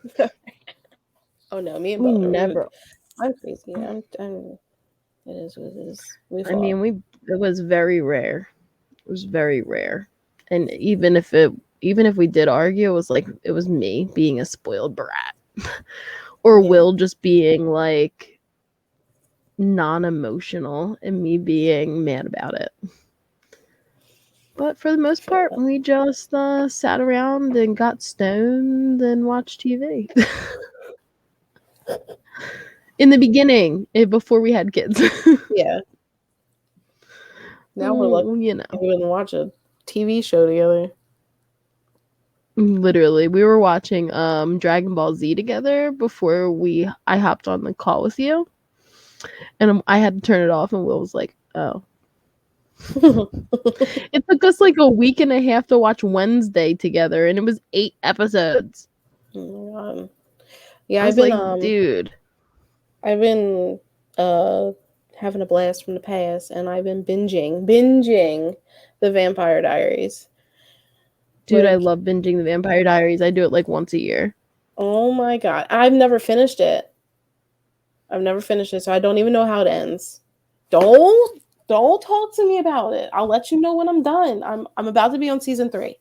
Oh no, me and We Butler. never. I'm crazy. I'm it is what it is. I mean, it was very rare. It was very rare. And even if we did argue, it was me being a spoiled brat. Or Will just being like non-emotional and me being mad about it. But for the most part, we just sat around and got stoned and watched TV. In the beginning, before we had kids. Yeah. Now we're like, you know, we wouldn't watch a TV show together. Literally, we were watching Dragon Ball Z together before I hopped on the call with you, and I had to turn it off. And Will was like, "Oh." It took us like a week and a half to watch Wednesday together, and it was 8 episodes. Oh my God. Yeah, I've been dude. I've been having a blast from the past, and I've been binging the Vampire Diaries. Dude, I love binging the Vampire Diaries. I do it like once a year. Oh my God. I've never finished it. So I don't even know how it ends. Don't talk to me about it. I'll let you know when I'm done. I'm about to be on season 3.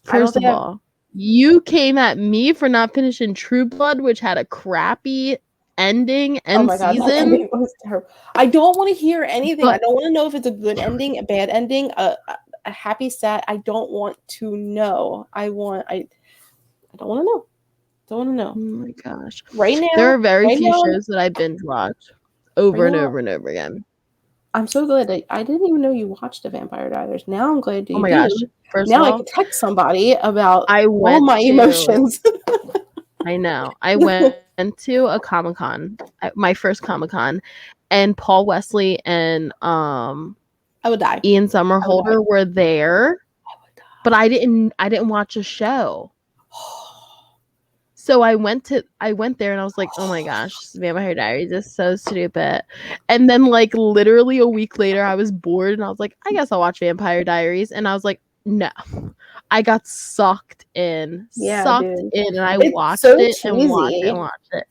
First of all, you came at me for not finishing True Blood, which had a crappy ending and season. That ending was terrible. I don't want to hear anything. I don't want to know if it's a good ending, a bad ending, a happy sad. I don't want to know. I don't want to know. Don't want to know. Oh my gosh. Right now, there are very few shows that I binge watch over and over and over again. I'm so glad that I didn't even know you watched the Vampire Diaries. Now I'm glad you do. Gosh. First now of all, I can text somebody about all my emotions. I know. I went to a Comic-Con, my first Comic-Con, and Paul Wesley and I would die. Ian Somerhalder were there. I would die. But I didn't watch a show. So I went there and I was like, oh my gosh, Vampire Diaries is so stupid. And then like literally a week later I was bored and I was like, I guess I'll watch Vampire Diaries. And I was like, no. I got sucked in. And I watched it and watched it.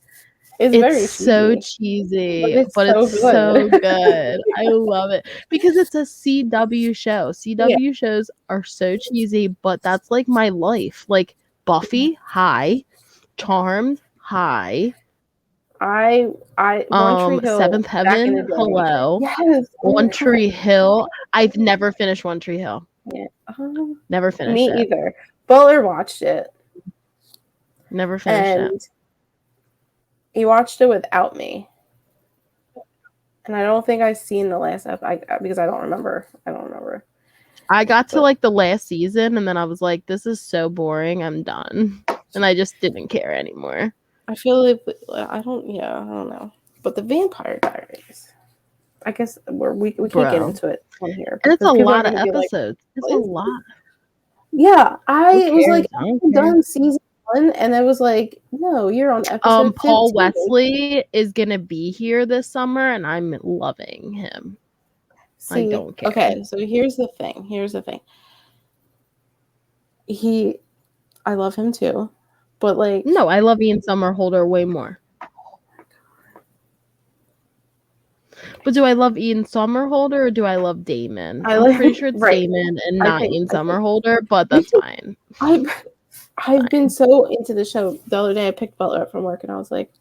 It's very so cheesy, but it's so good. I love it because it's a CW show. CW shows are so cheesy, but that's like my life. Like Buffy, hi. Charmed, hi. One Tree Hill, Seventh Heaven, hello. Yes. One Tree Hill. I've never finished One Tree Hill. Yeah. Never finished me it. either. Butler watched it. Never finished it. He watched it without me. And I don't think I've seen the last episode because I don't remember. I got to like the last season and then I was like, this is so boring, I'm done. And I just didn't care anymore. I feel like I don't know. But the Vampire Diaries, I guess we can't get into it on here. And it's a because people are lot of gonna be like, episodes. It's "What a is lot. Yeah, I Who was like, cares? I don't I'm care. done season 1, and I was like, no, you're on episode 15. Paul Wesley is gonna be here this summer and I'm loving him. I don't care. Okay, so here's the thing. I love him too, but like, No, I love Ian Somerhalder way more. But do I love Ian Somerhalder or do I love Damon? I'm pretty sure it's Damon and not Ian Somerhalder, but that's fine. I've been so into the show. The other day I picked Butler up from work and I was like,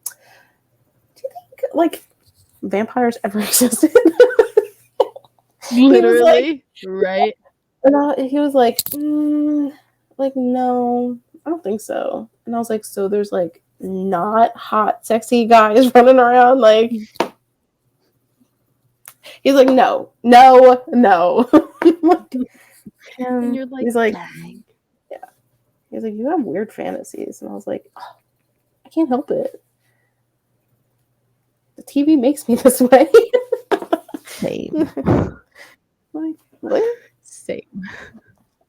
do you think like vampires ever existed? Literally, right? And he was like, no, I don't think so. And I was like, so there's like not hot, sexy guys running around like. He's like, no. And you're like, he's like, dang. yeah. He's like, you have weird fantasies, and I was like, oh, I can't help it. The TV makes me this way. Same. Like, what? Same.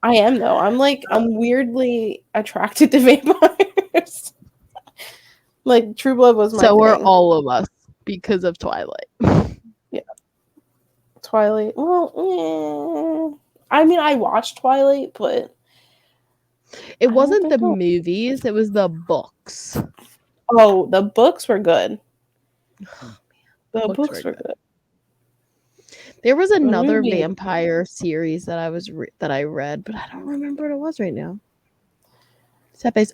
I am though. I'm weirdly attracted to vampires. Like True Blood was my So thing. are all of us because of Twilight. Yeah. Twilight. Well, I mean, I watched Twilight, but it wasn't the movies, it was the books. Oh, the books were good. The books were good. There was another vampire series that I read, but I don't remember what it was right now.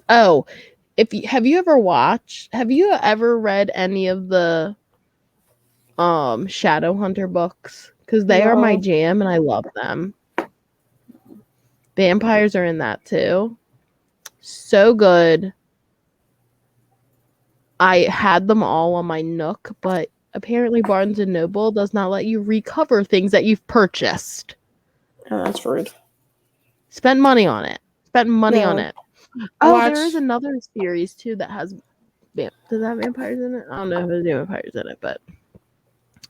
Oh, have you ever read any of the Shadowhunter books? Because they are my jam and I love them. Vampires are in that too. So good. I had them all on my Nook, but apparently Barnes & Noble does not let you recover things that you've purchased. Oh, that's rude. Spend money on it. Oh, there is another series too that has does that have vampires in it? I don't know if there's vampires in it, but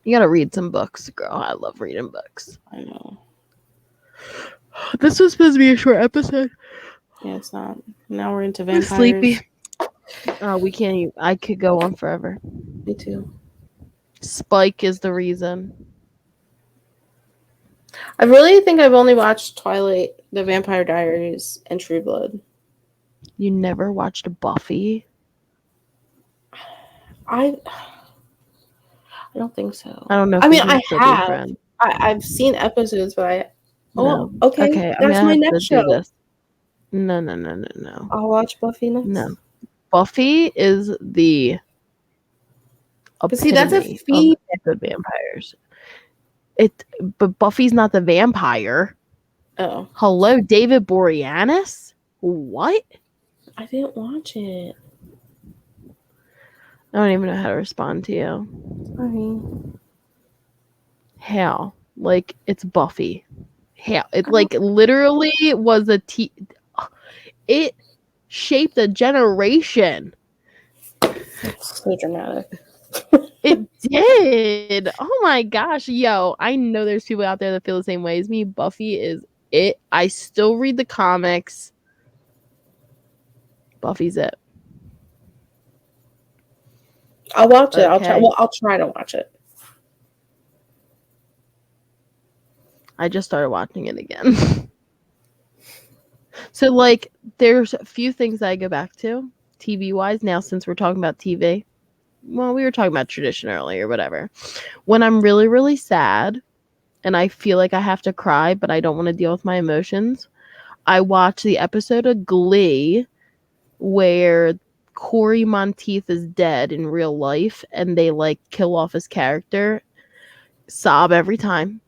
you gotta read some books, girl. I love reading books. I know. This was supposed to be a short episode. Yeah, it's not. Now we're into vampires. I'm sleepy. We can't. I could go on forever. Me too. Spike is the reason. I really think I've only watched Twilight, The Vampire Diaries, and True Blood. You never watched Buffy? I don't think so. I don't know. I mean, I have. I've seen episodes, but no. Okay. That's my next show. No. I'll watch Buffy next. No. Buffy is the but see, that's a female good vampires. But Buffy's not the vampire. Oh. Hello, David Boreanaz? What? I didn't watch it. I don't even know how to respond to you. Sorry. How? Like, it's Buffy. How? It like literally was it shaped a generation. That's so dramatic. It did. Oh my gosh. Yo, I know there's people out there that feel the same way as me. Buffy is it. I still read the comics. Buffy's it. I'll watch it. Okay. I'll try to watch it. I just started watching it again. So, like, there's a few things that I go back to, TV-wise, now since we're talking about TV. Well, we were talking about tradition earlier, whatever. When I'm really, really sad, and I feel like I have to cry, but I don't want to deal with my emotions, I watch the episode of Glee where Corey Monteith is dead in real life, and they, like, kill off his character. Sob every time.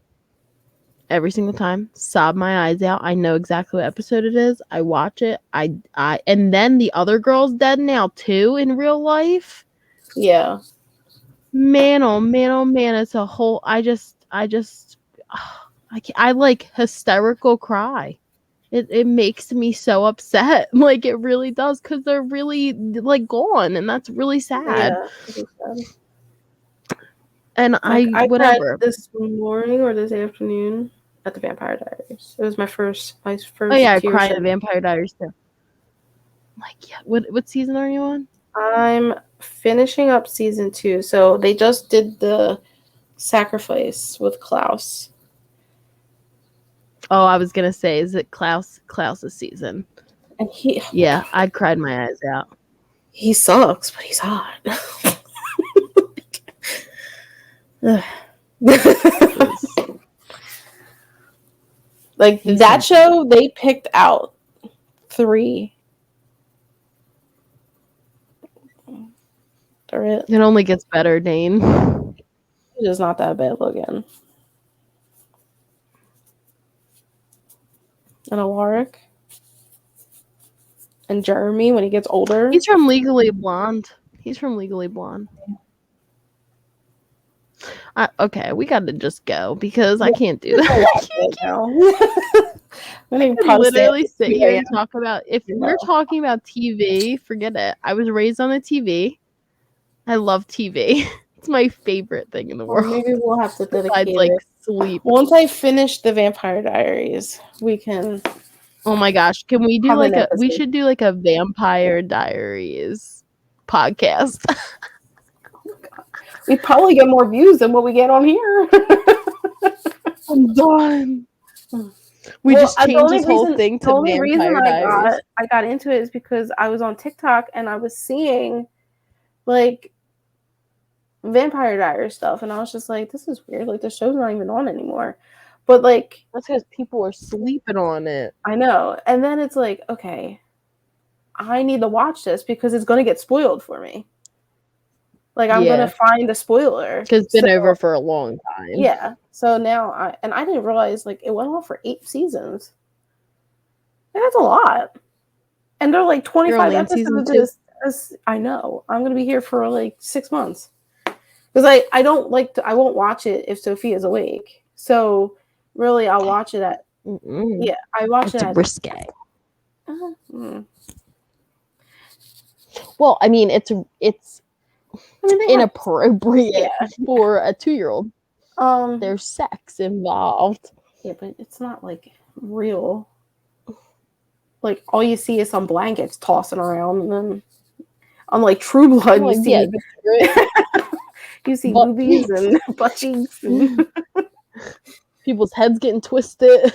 Every single time, sob my eyes out. I know exactly what episode it is. I watch it. And then the other girl's dead now too in real life. Yeah. Man, oh man, oh man! It's a whole. I I like hysterical cry. It makes me so upset. Like it really does, because they're really like gone, and that's really sad. Yeah, it is sad. And I cried whatever. this morning or this afternoon at the Vampire Diaries. It was my first Oh yeah, I tear cried shed. at Vampire Diaries too. Like, yeah, what season are you on? I'm finishing up season 2, so they just did the sacrifice with Klaus. Oh, I was gonna say, is it Klaus's season? And Yeah, I cried my eyes out. he sucks, but he's hot. Like He's that so show, they picked out 3. They're it. It only gets better, Dane. It is not that bad looking. And Alaric. And Jeremy when he gets older. He's from Legally Blonde. Okay, we got to just go because I can't do that. I can literally sit here and talk about, if we're talking about TV, forget it. I was raised on the TV. I love TV. It's my favorite thing in the world. Maybe we'll have to dedicate Besides, like, it. sleep. Once I finish the Vampire Diaries, we can. Oh my gosh, can we do have like an a? We episode. should do like a Vampire Diaries podcast. We probably get more views than what we get on here. I'm done. We just changed this whole thing to Vampire Diaries. I got into it is because I was on TikTok and I was seeing like Vampire Diaries stuff, and I was just like, this is weird. Like the show's not even on anymore. But like that's because people are sleeping on it. I know. And then it's like, okay, I need to watch this because it's gonna get spoiled for me. Like I'm gonna find a spoiler. Because it's been over for a long time. Yeah. So now I didn't realize like it went on for 8 seasons. And that's a lot. And they're like 25 episodes. I know. I'm gonna be here for like 6 months. Because I won't watch it if Sophia's awake. So really I'll watch it at I watch it at risque. Well, I mean it's inappropriate for a 2-year-old. There's sex involved. Yeah, but it's not like real. Like all you see is some blankets tossing around, and then on like True Blood, you see you see boobies and butt cheeks and people's heads getting twisted.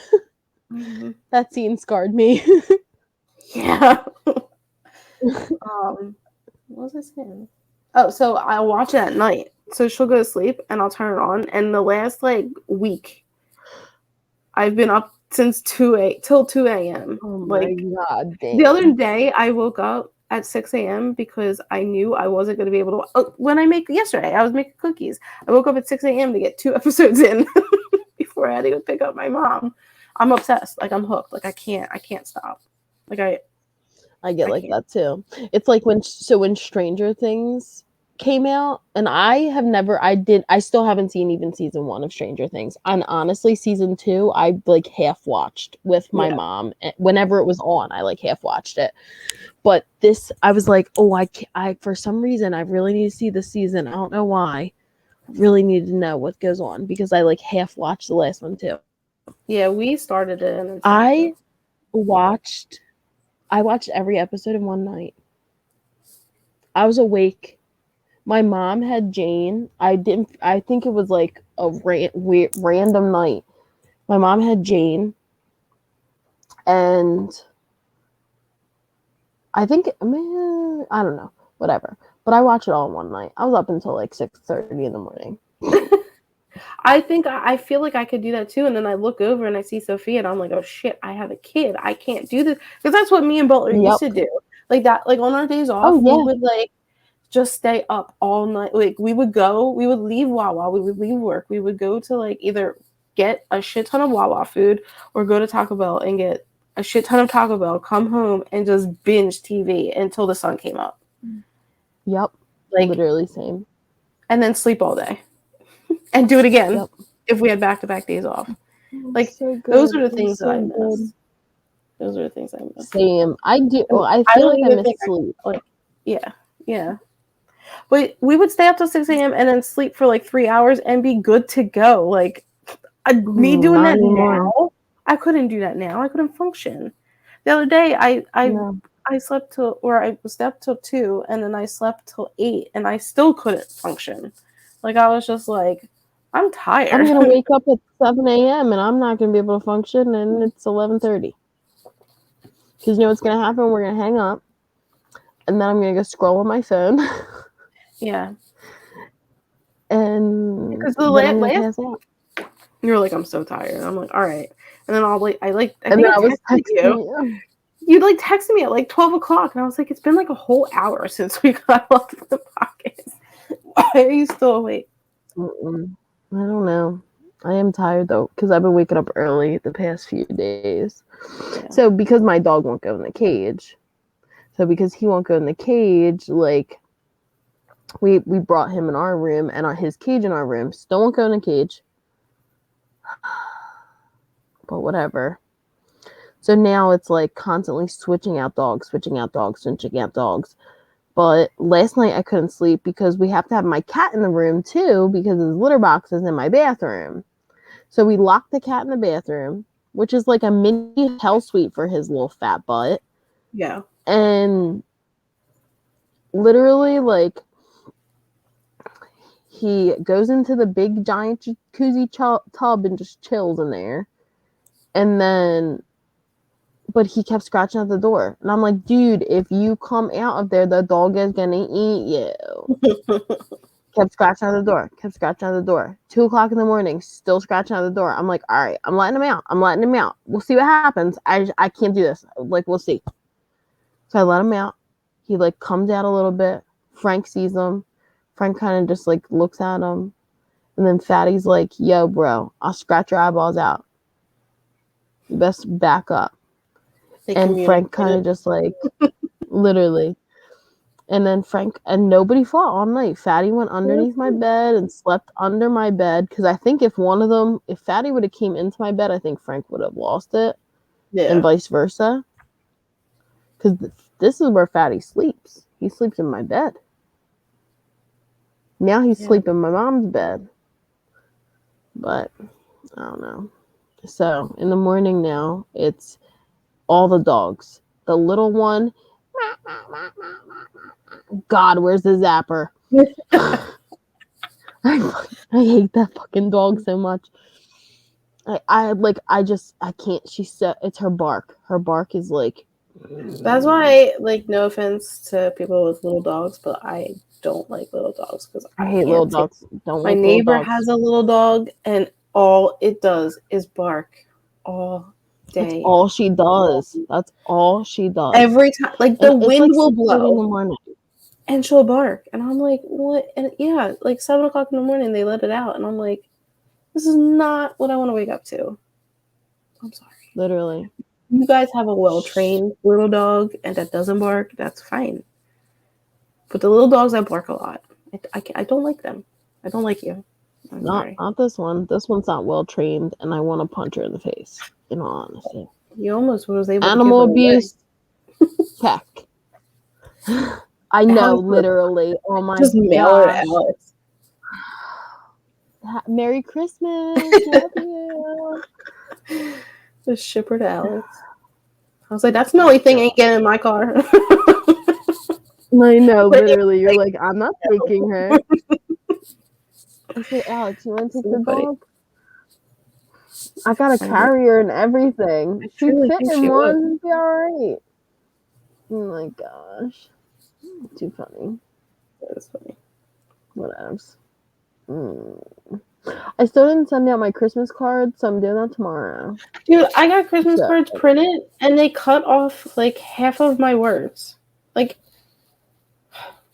Mm-hmm. That scene scarred me. Yeah. What was I saying? Oh, so I'll watch it at night. So she'll go to sleep and I'll turn it on. And the last like week, I've been up since 2 a.m. Oh my God, dang. The other day I woke up at 6 a.m. because I knew I wasn't going to be able to. Yesterday, I was making cookies. I woke up at 6 a.m. to get 2 episodes in before I had to go pick up my mom. I'm obsessed. Like I'm hooked. Like I can't stop. Like I get like that too. It's like when Stranger Things came out, and I still haven't seen even season 1 of Stranger Things. And honestly, season 2 I like half watched with my mom whenever it was on. I like half watched it. But this, I was like, oh, I for some reason I really need to see this season. I don't know why. I really need to know what goes on because I like half watched the last one too. Yeah, we started it. And I watched every episode in one night. I was awake. My mom had Jane. I think it was like a random night. My mom had Jane. And I think, I don't know. Whatever. But I watched it all in one night. I was up until like 6:30 in the morning. I feel like I could do that too. And then I look over and I see Sophia and I'm like, oh shit, I have a kid. I can't do this. Because that's what me and Butler used to do. Like that, like on our days off, we would like just stay up all night. Like we would leave Wawa, we would leave work. We would go to like either get a shit ton of Wawa food or go to Taco Bell and get a shit ton of Taco Bell, come home and just binge TV until the sun came up. Yep. Like literally same. And then sleep all day. And do it again if we had back-to-back days off. Like so good. those are the It was things that I so good. miss. Those are the things I miss. Same. I do. And Well, I I feel don't like I even miss think sleep. yeah. But we would stay up till 6 a.m. and then sleep for like 3 hours and be good to go. Like me doing Not that anymore. now, I couldn't do that now. I couldn't function. The other day, No. I slept till, or I was up till 2, and then I slept till 8, and I still couldn't function. Like I was just like, I'm tired. I'm gonna wake up at 7 a.m. and I'm not gonna be able to function, and it's 11:30. Because you know what's gonna happen? We're gonna hang up, and then I'm gonna go scroll on my phone, Yeah, and because the then I'm gonna last pass out. you're like, I'm so tired. I'm like, all right, and then I And think then I I was texted texting you. you. You like texted me at like 12 o'clock, and I was like, it's been like a whole hour since we got off the podcast. Why are you still awake? Mm-mm. I don't know. I am tired though, because I've been waking up early the past few days. Yeah. So because my dog won't go in the cage, because he won't go in the cage, like we brought him in our room and his cage in our room. Still won't go in the cage, but whatever. So now it's like constantly switching out dogs. But last night I couldn't sleep because we have to have my cat in the room too because his litter box is in my bathroom. So we locked the cat in the bathroom, which is like a mini hell suite for his little fat butt. Yeah. And literally, like, he goes into the big giant jacuzzi tub and just chills in there. And then, but he kept scratching at the door. And I'm like, dude, if you come out of there, the dog is gonna eat you. Kept scratching at the door. 2 o'clock in the morning, still scratching at the door. I'm like, all right, I'm letting him out. We'll see what happens. I can't do this. Like, we'll see. So I let him out. He like comes out a little bit. Frank sees him. Frank kind of just like looks at him. And then Fatty's like, yo, bro, I'll scratch your eyeballs out. You best back up. And Frank kind of just like, literally. And then Frank, and nobody fought all night. Fatty went underneath my bed and slept under my bed. Because I think if Fatty would have came into my bed, I think Frank would have lost it. Yeah. And vice versa. Because this is where Fatty sleeps. He sleeps in my bed. Now he's sleeping in my mom's bed. But, I don't know. So, in the morning now, it's all the dogs. The little one, God, where's the zapper? I hate that fucking dog so much. I can't. It's her bark. Her bark is like. That's why, like, no offense to people with little dogs, but I don't like little dogs because I hate little dogs. Don't My like neighbor little dogs. has a little dog, and all it does is bark all day. That's all she does. Every time, like the wind will 6:30 blow, in the morning. and she'll bark, and I'm like, what? And yeah, like 7 o'clock in the morning, they let it out, and I'm like, this is not what I want to wake up to. I'm sorry. Literally. You guys have a well-trained little dog and that doesn't bark, that's fine. But the little dogs that bark a lot, I don't like them. I don't like you. Not this one. This one's not well trained, and I want to punch her in the face. In all honesty, you almost was able animal to give abuse. Heck, I know, literally. Oh my just mail her to gosh. Alex. Merry Christmas. Love you. Just ship her to Alex. I was like, that smelly thing ain't getting in my car. I know, literally. You're like, I'm not taking her. I say, Alex, you want to take the dog? I got a carrier and everything. She fit in one. Be alright. Oh my gosh. Too funny. That is funny. Whatevs. I still didn't send out my Christmas cards, so I'm doing that tomorrow. Dude, I got Christmas cards printed, and they cut off like half of my words. Like,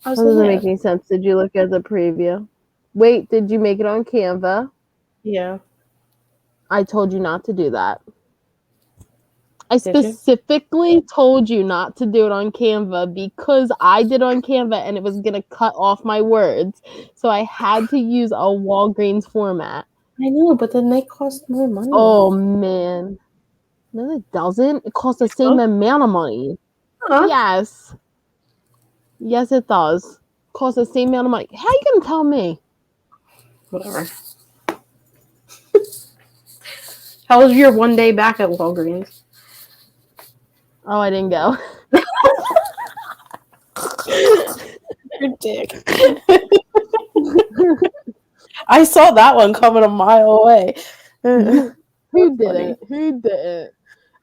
that doesn't make any sense. Did you look at the preview? Wait, did you make it on Canva? Yeah. I told you not to do that. I specifically told you not to do it on Canva because I did it on Canva and it was going to cut off my words. So I had to use a Walgreens format. I know, but then they cost more money. Oh man. No, it doesn't. It costs the same amount of money. Huh? Yes. Yes, it does. Costs the same amount of money. How you gonna tell me? Whatever. How was your one day back at Walgreens? Oh, I didn't go. Your dick. I saw that one coming a mile away. Who Funny. didn't? Who didn't?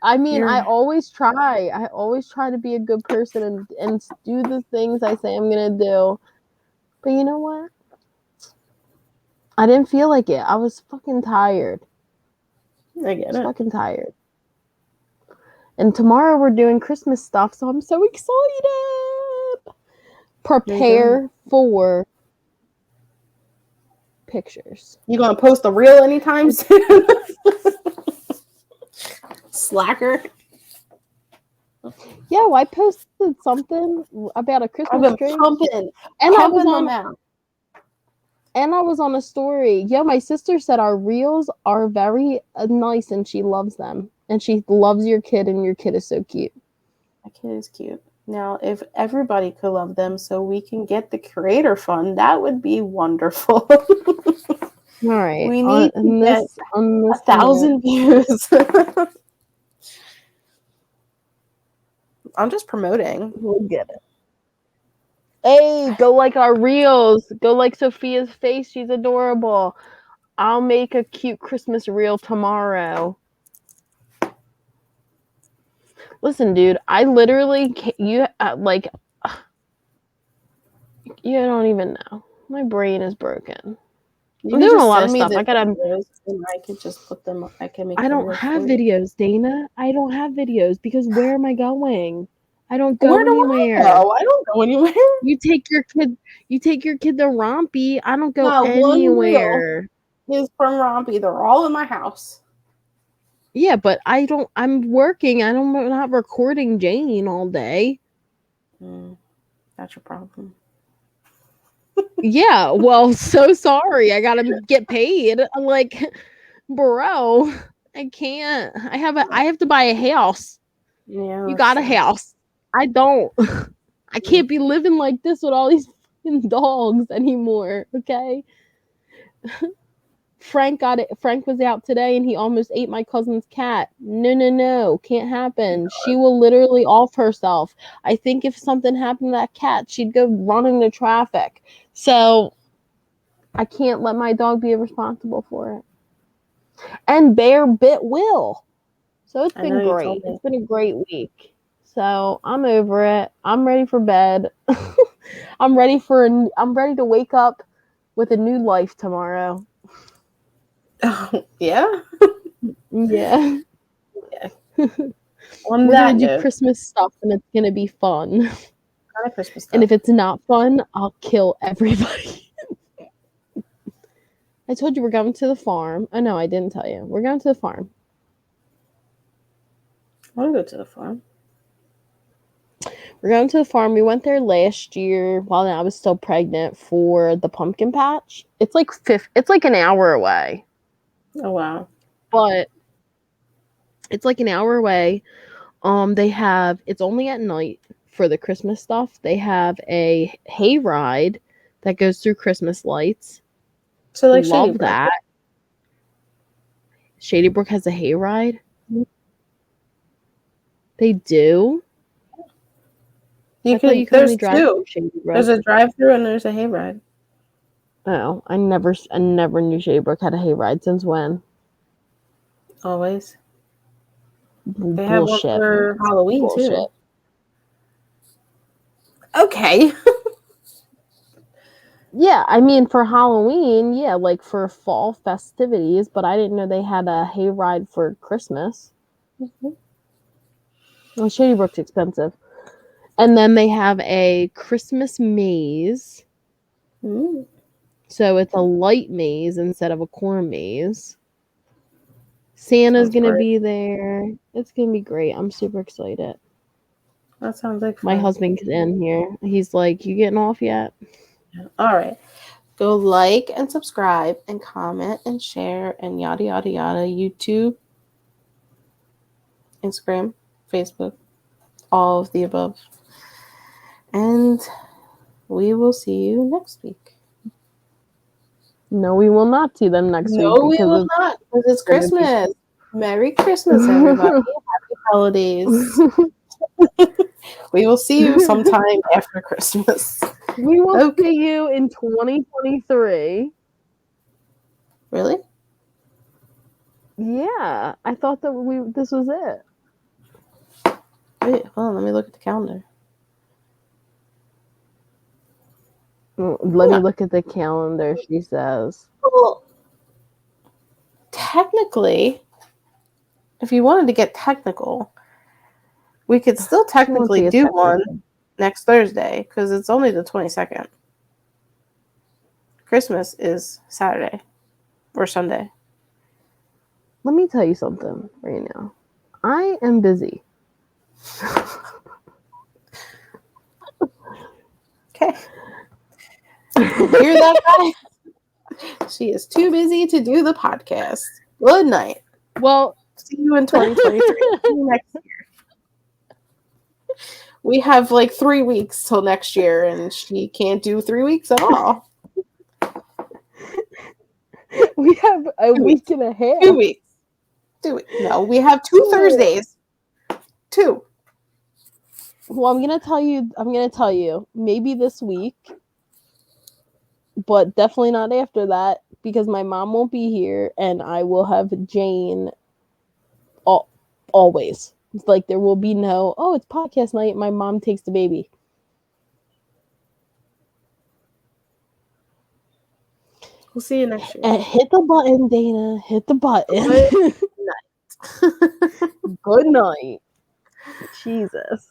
I mean, I You're- always try. I always try to be a good person and do the things I say I'm gonna do. But you know what? I didn't feel like it. I was fucking tired. I get it. Fucking tired. And tomorrow we're doing Christmas stuff, so I'm so excited. Prepare for pictures. You gonna post a reel anytime soon? Slacker. Yo, I posted something about a I've Christmas been tree, pumping and I was them on out. and I was on a story. Yeah, my sister said our reels are very nice, and she loves them, and she loves your kid, and your kid is so cute. My kid is cute. Now, if everybody could love them so we can get the creator fund, that would be wonderful. All right, We need to get on this 1,000 views. I'm just promoting. we'll get it. Hey, go like our reels. Go like Sophia's face. She's adorable. I'll make a cute Christmas reel tomorrow. Listen, dude, I literally you you don't even know. My brain is broken. You I'm can doing a just lot send of me stuff. the I gotta. videos and I can just put them. I can make. I the don't reels have for you. videos, Dana. I don't have videos because where am I going? I don't go Where do anywhere. I go? I don't go anywhere. You take your kid. You take your kid to Rompy. I don't go Not one anywhere. reel is from Rompy. They're all in my house. Yeah, but I don't. I'm working. I'm not recording Jane all day. That's your problem. Yeah. Well, so sorry. I gotta get paid. I'm like, bro, I can't. I have to buy a house. Yeah, You that's got a true. house. I don't. I can't be living like this with all these fucking dogs anymore. Okay. Frank got it. Frank was out today and he almost ate my cousin's cat. No. Can't happen. She will literally off herself. I think if something happened to that cat, she'd go running to traffic. So I can't let my dog be responsible for it. And Bear bit Will. So it's been great. It's been a great week. So I'm over it. I'm ready for bed. I'm ready to wake up with a new life tomorrow. Yeah. Yeah. On We're that gonna do note, Christmas stuff and it's gonna be fun. kind of Christmas stuff. And if it's not fun, I'll kill everybody. I told you we're going to the farm. Oh no, I didn't tell you. We're going to the farm. I want to go to the farm. We're going to the farm. We went there last year while I was still pregnant for the pumpkin patch. It's like an hour away. Oh wow. But it's like an hour away. It's only at night for the Christmas stuff. They have a hay ride that goes through Christmas lights. So like Love that. Shady Brook has a hay ride. They do. You thought you could there's only drive two. through Shady Brook. There's a drive-through and there's a hayride. Oh, I never knew Shady Brook had a hay ride. Since when? Always. They Bullshit. have one for Halloween Bullshit. too. Okay. Yeah, I mean for Halloween, yeah, like for fall festivities, but I didn't know they had a hay ride for Christmas. Mm-hmm. Well, Shady Brook's expensive. And then they have a Christmas maze. Mm. So it's a light maze instead of a corn maze. Santa's gonna be there. It's gonna be great. I'm super excited. That sounds like fun. My husband's in here. He's like, "You getting off yet?" All right. Go like and subscribe and comment and share and yada, yada, yada. YouTube, Instagram, Facebook, all of the above. And we will see you next week. No, we will not see them next week. No, we will not, because it's Christmas. Merry Christmas, everybody. Happy holidays. We will see you sometime after Christmas. We will see you in 2023. Really? Yeah, I thought that this was it. Wait, hold on, let me look at the calendar. Let me look at the calendar, she says. Well, technically, if you wanted to get technical, we could still technically do one next Thursday, because it's only the 22nd. Christmas is Saturday or Sunday. Let me tell you something right now. I am busy. Okay. Hear that, guys? She is too busy to do the podcast. Good night. Well, see you in 2023. See you next year. We have like 3 weeks till next year, and she can't do 3 weeks at all. We have a week and a half. 2 weeks. No, we have 2 Thursdays. 2. Well, I'm gonna tell you, maybe this week, but definitely not after that, because my mom won't be here, and I will have Jane always. It's like there will be no, it's podcast night, my mom takes the baby. We'll see you next year. And hit the button, Dana. Hit the button. Good night. Good night. Jesus.